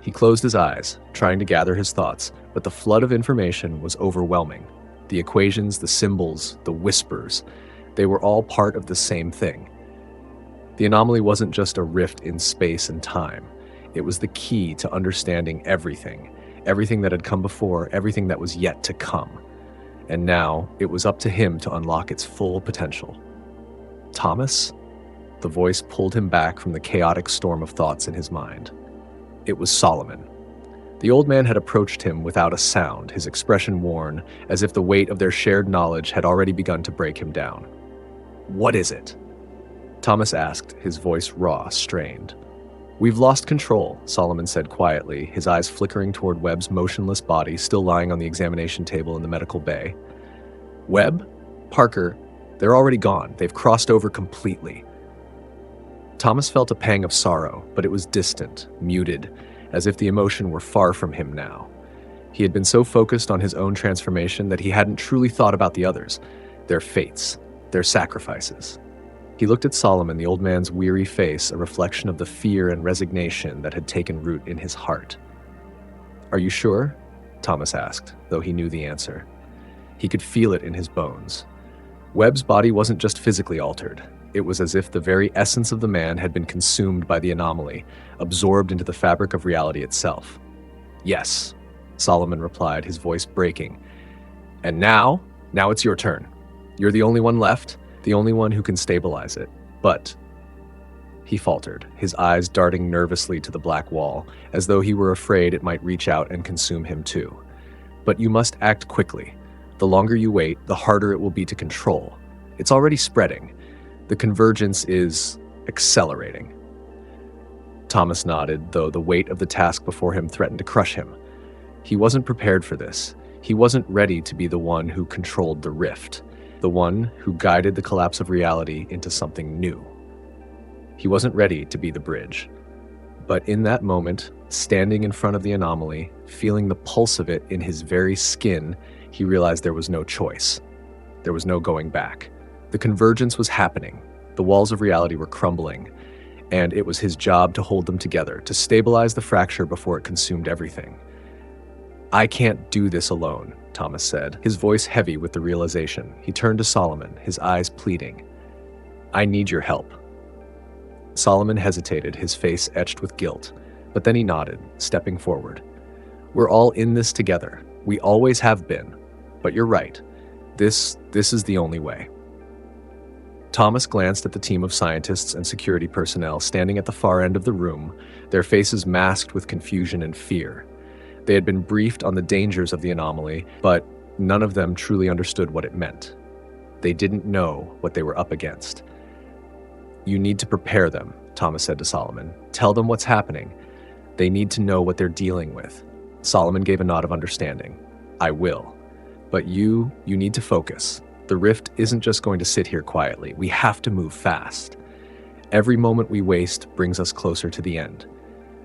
He closed his eyes, trying to gather his thoughts, but the flood of information was overwhelming. The equations, the symbols, the whispers, they were all part of the same thing. The anomaly wasn't just a rift in space and time. It was the key to understanding everything that had come before, everything that was yet to come. And now, it was up to him to unlock its full potential. Thomas? The voice pulled him back from the chaotic storm of thoughts in his mind. It was Solomon. The old man had approached him without a sound, his expression worn, as if the weight of their shared knowledge had already begun to break him down. "What is it?" Thomas asked, his voice raw, strained. "We've lost control," Solomon said quietly, his eyes flickering toward Webb's motionless body still lying on the examination table in the medical bay. "Webb? Parker, they're already gone. They've crossed over completely." Thomas felt a pang of sorrow, but it was distant, muted, as if the emotion were far from him now. He had been so focused on his own transformation that he hadn't truly thought about the others, their fates, their sacrifices. He looked at Solomon, the old man's weary face, a reflection of the fear and resignation that had taken root in his heart. "Are you sure?" Thomas asked, though he knew the answer. He could feel it in his bones. Webb's body wasn't just physically altered. It was as if the very essence of the man had been consumed by the anomaly, absorbed into the fabric of reality itself. "Yes," Solomon replied, his voice breaking. "And now it's your turn. You're the only one left, the only one who can stabilize it. But..." He faltered, his eyes darting nervously to the black wall, as though he were afraid it might reach out and consume him too. "But you must act quickly. The longer you wait, the harder it will be to control. It's already spreading. The convergence is accelerating." Thomas nodded, though the weight of the task before him threatened to crush him. He wasn't prepared for this. He wasn't ready to be the one who controlled the rift, the one who guided the collapse of reality into something new. He wasn't ready to be the bridge. But in that moment, standing in front of the anomaly, feeling the pulse of it in his very skin, he realized there was no choice. There was no going back. The convergence was happening. The walls of reality were crumbling, and it was his job to hold them together, to stabilize the fracture before it consumed everything. "I can't do this alone," Thomas said, his voice heavy with the realization. He turned to Solomon, his eyes pleading. "I need your help." Solomon hesitated, his face etched with guilt, but then he nodded, stepping forward. "We're all in this together. We always have been. But you're right. This is the only way." Thomas glanced at the team of scientists and security personnel standing at the far end of the room, their faces masked with confusion and fear. They had been briefed on the dangers of the anomaly, but none of them truly understood what it meant. They didn't know what they were up against. "You need to prepare them," Thomas said to Solomon. "Tell them what's happening. They need to know what they're dealing with." Solomon gave a nod of understanding. "I will. But you need to focus. The rift isn't just going to sit here quietly. We have to move fast. Every moment we waste brings us closer to the end."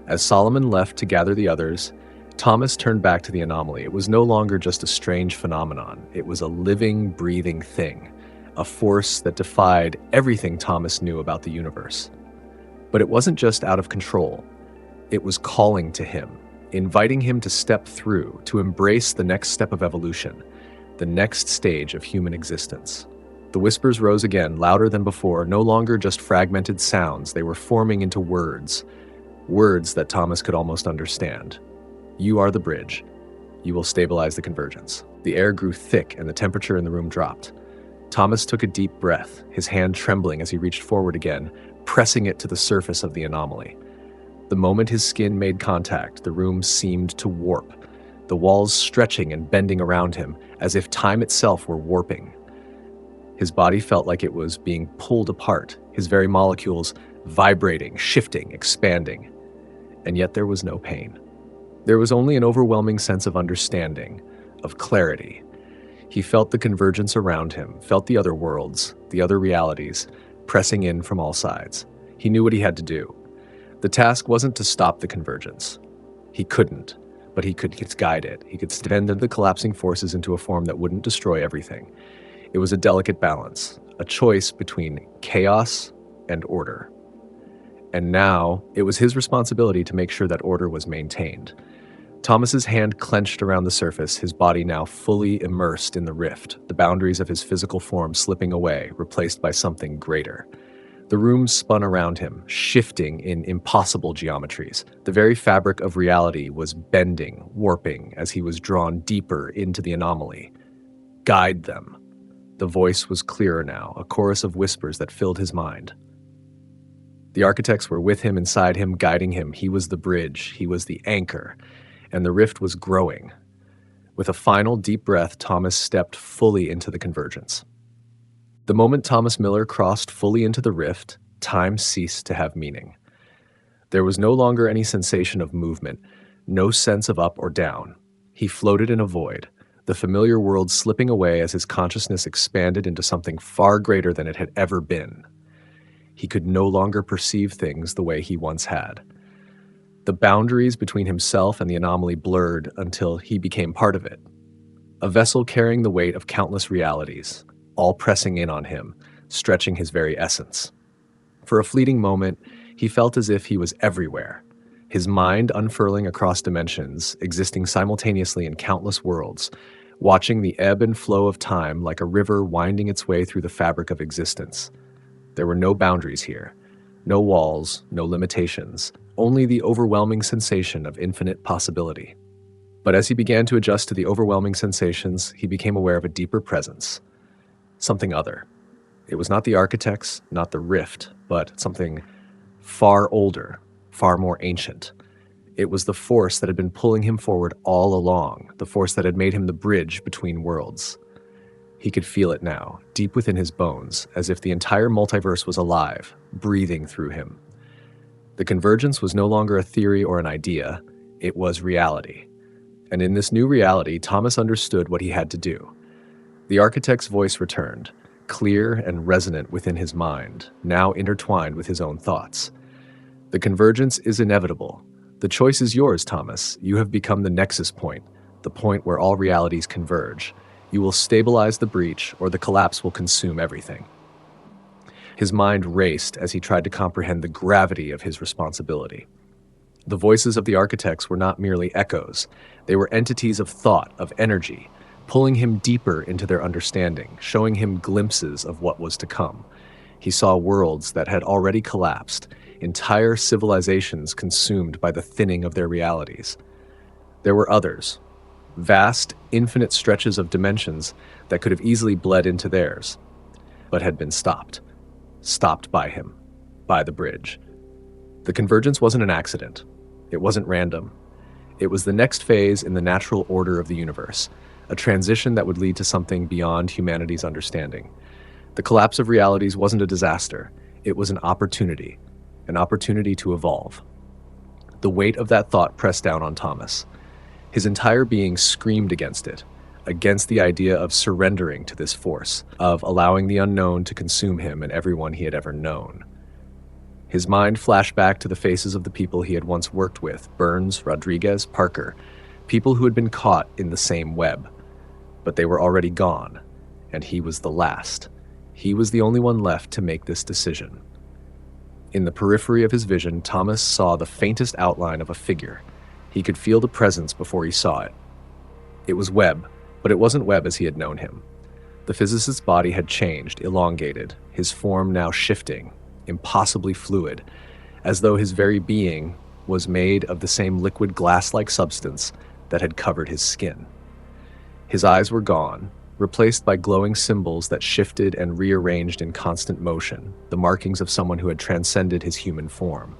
As Solomon left to gather the others, Thomas turned back to the anomaly. It was no longer just a strange phenomenon. It was a living, breathing thing, a force that defied everything Thomas knew about the universe. But it wasn't just out of control. It was calling to him, inviting him to step through, to embrace the next step of evolution, the next stage of human existence. The whispers rose again, louder than before, no longer just fragmented sounds. They were forming into words that Thomas could almost understand. "You are the bridge. You will stabilize the convergence." The air grew thick and the temperature in the room dropped. Thomas took a deep breath, his hand trembling as he reached forward again, pressing it to the surface of the anomaly. The moment his skin made contact, the room seemed to warp, the walls stretching and bending around him, as if time itself were warping. His body felt like it was being pulled apart, his very molecules vibrating, shifting, expanding. And yet there was no pain. There was only an overwhelming sense of understanding, of clarity. He felt the convergence around him, felt the other worlds, the other realities, pressing in from all sides. He knew what he had to do. The task wasn't to stop the convergence. He couldn't, but he could guide it. He could bend the collapsing forces into a form that wouldn't destroy everything. It was a delicate balance, a choice between chaos and order. And now, it was his responsibility to make sure that order was maintained. Thomas's hand clenched around the surface, his body now fully immersed in the rift, the boundaries of his physical form slipping away, replaced by something greater. The room spun around him, shifting in impossible geometries. The very fabric of reality was bending, warping, as he was drawn deeper into the anomaly. "Guide them." The voice was clearer now, a chorus of whispers that filled his mind. The architects were with him, inside him, guiding him. He was the bridge, he was the anchor, and the rift was growing. With a final deep breath, Thomas stepped fully into the convergence. The moment Thomas Miller crossed fully into the rift, time ceased to have meaning. There was no longer any sensation of movement, no sense of up or down. He floated in a void, the familiar world slipping away as his consciousness expanded into something far greater than it had ever been. He could no longer perceive things the way he once had. The boundaries between himself and the anomaly blurred until he became part of it. A vessel carrying the weight of countless realities, all pressing in on him, stretching his very essence. For a fleeting moment, he felt as if he was everywhere, his mind unfurling across dimensions, existing simultaneously in countless worlds, watching the ebb and flow of time like a river winding its way through the fabric of existence. There were no boundaries here, no walls, no limitations, only the overwhelming sensation of infinite possibility. But as he began to adjust to the overwhelming sensations, he became aware of a deeper presence, something other. It was not the architects, not the rift, but something far older, far more ancient. It was the force that had been pulling him forward all along, the force that had made him the bridge between worlds. He could feel it now, deep within his bones, as if the entire multiverse was alive, breathing through him. The convergence was no longer a theory or an idea, it was reality. And in this new reality, Thomas understood what he had to do. The architect's voice returned, clear and resonant within his mind, now intertwined with his own thoughts. The convergence is inevitable. The choice is yours, Thomas. You have become the nexus point, the point where all realities converge. You will stabilize the breach, or the collapse will consume everything. His mind raced as he tried to comprehend the gravity of his responsibility. The voices of the architects were not merely echoes. They were entities of thought, of energy, pulling him deeper into their understanding, showing him glimpses of what was to come. He saw worlds that had already collapsed, entire civilizations consumed by the thinning of their realities. There were others, vast, infinite stretches of dimensions that could have easily bled into theirs, but had been stopped by him, by the bridge. The convergence wasn't an accident. It wasn't random. It was the next phase in the natural order of the universe, a transition that would lead to something beyond humanity's understanding. The collapse of realities wasn't a disaster. It was an opportunity to evolve. The weight of that thought pressed down on Thomas. His entire being screamed against it, against the idea of surrendering to this force, of allowing the unknown to consume him and everyone he had ever known. His mind flashed back to the faces of the people he had once worked with, Burns, Rodriguez, Parker, people who had been caught in the same web. But they were already gone, and he was the last. He was the only one left to make this decision. In the periphery of his vision, Thomas saw the faintest outline of a figure. He could feel the presence before he saw it. It was Webb, but it wasn't Webb as he had known him. The physicist's body had changed, elongated, his form now shifting, impossibly fluid, as though his very being was made of the same liquid glass-like substance that had covered his skin. His eyes were gone, replaced by glowing symbols that shifted and rearranged in constant motion, the markings of someone who had transcended his human form.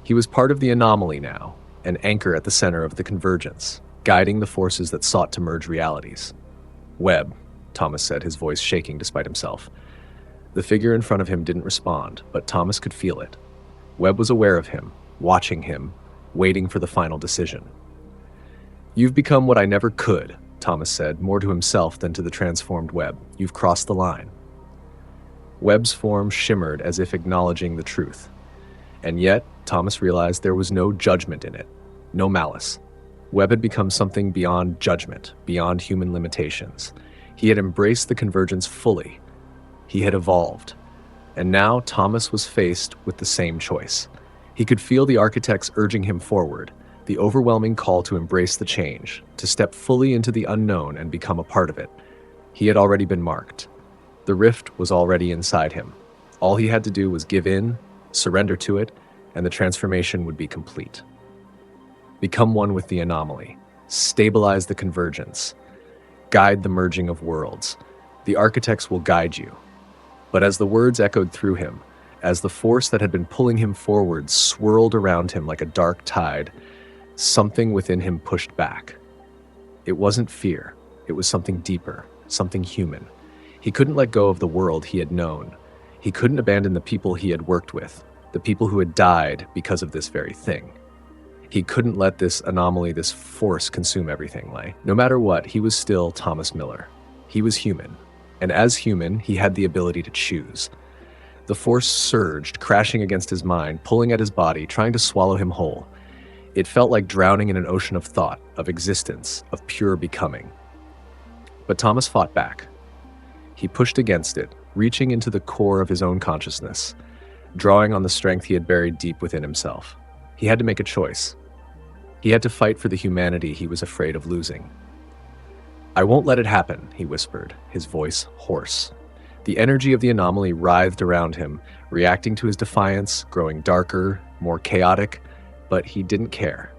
He was part of the anomaly now, an anchor at the center of the convergence, guiding the forces that sought to merge realities. Webb, Thomas said, his voice shaking despite himself. The figure in front of him didn't respond, but Thomas could feel it. Webb was aware of him, watching him, waiting for the final decision. "You've become what I never could," Thomas said, more to himself than to the transformed Webb. "You've crossed the line." Webb's form shimmered as if acknowledging the truth. And yet, Thomas realized there was no judgment in it, no malice. Webb had become something beyond judgment, beyond human limitations. He had embraced the convergence fully. He had evolved. And now Thomas was faced with the same choice. He could feel the architects urging him forward, the overwhelming call to embrace the change, to step fully into the unknown and become a part of it. He had already been marked. The rift was already inside him. All he had to do was give in, surrender to it, and the transformation would be complete. Become one with the anomaly. Stabilize the convergence. Guide the merging of worlds. The architects will guide you. But as the words echoed through him, as the force that had been pulling him forward swirled around him like a dark tide, something within him pushed back. It wasn't fear. It was something deeper, something human. He couldn't let go of the world he had known. He couldn't abandon the people he had worked with, the people who had died because of this very thing. He couldn't let this anomaly, this force, consume everything. No matter what, he was still Thomas Miller. He was human. And as human, he had the ability to choose. The force surged, crashing against his mind, pulling at his body, trying to swallow him whole. It felt like drowning in an ocean of thought, of existence, of pure becoming. But Thomas fought back. He pushed against it, reaching into the core of his own consciousness, drawing on the strength he had buried deep within himself. He had to make a choice. He had to fight for the humanity he was afraid of losing. "I won't let it happen," he whispered, his voice hoarse. The energy of the anomaly writhed around him, reacting to his defiance, growing darker, more chaotic, but he didn't care.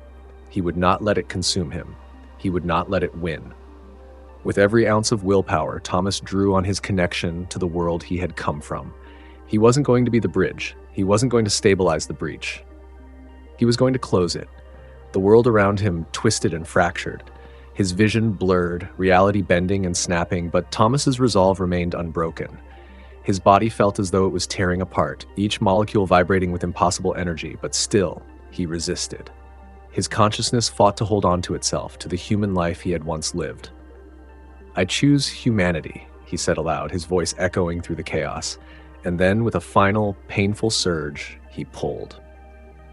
He would not let it consume him. He would not let it win. With every ounce of willpower, Thomas drew on his connection to the world he had come from. He wasn't going to be the bridge. He wasn't going to stabilize the breach. He was going to close it. The world around him twisted and fractured. His vision blurred, reality bending and snapping, but Thomas's resolve remained unbroken. His body felt as though it was tearing apart, each molecule vibrating with impossible energy, but still, he resisted. His consciousness fought to hold on to itself, to the human life he had once lived. "I choose humanity," he said aloud, his voice echoing through the chaos. And then, with a final, painful surge, he pulled.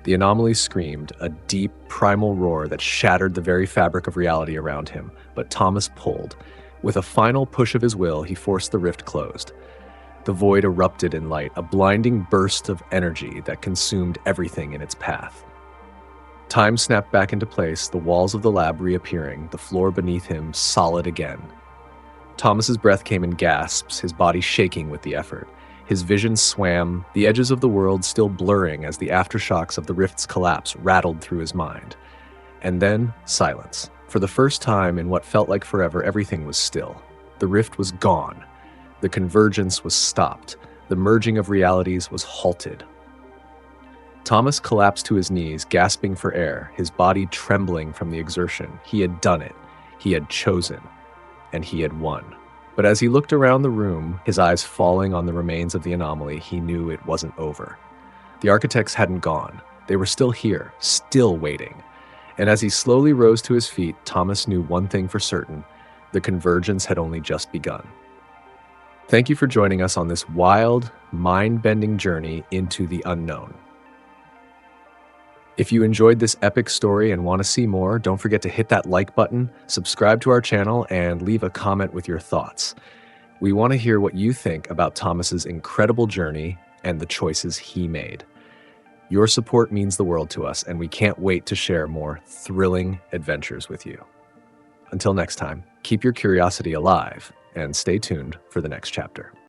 The anomaly screamed, a deep, primal roar that shattered the very fabric of reality around him, but Thomas pulled. With a final push of his will, he forced the rift closed. The void erupted in light, a blinding burst of energy that consumed everything in its path. Time snapped back into place, the walls of the lab reappearing, the floor beneath him solid again. Thomas's breath came in gasps, his body shaking with the effort. His vision swam, the edges of the world still blurring as the aftershocks of the rift's collapse rattled through his mind. And then, silence. For the first time in what felt like forever, everything was still. The rift was gone. The convergence was stopped. The merging of realities was halted. Thomas collapsed to his knees, gasping for air, his body trembling from the exertion. He had done it. He had chosen. And he had won. But as he looked around the room, his eyes falling on the remains of the anomaly, he knew it wasn't over. The architects hadn't gone. They were still here, still waiting. And as he slowly rose to his feet, Thomas knew one thing for certain: the convergence had only just begun. Thank you for joining us on this wild, mind-bending journey into the unknown. If you enjoyed this epic story and want to see more, don't forget to hit that like button, subscribe to our channel, and leave a comment with your thoughts. We want to hear what you think about Thomas's incredible journey and the choices he made. Your support means the world to us, and we can't wait to share more thrilling adventures with you. Until next time, keep your curiosity alive and stay tuned for the next chapter.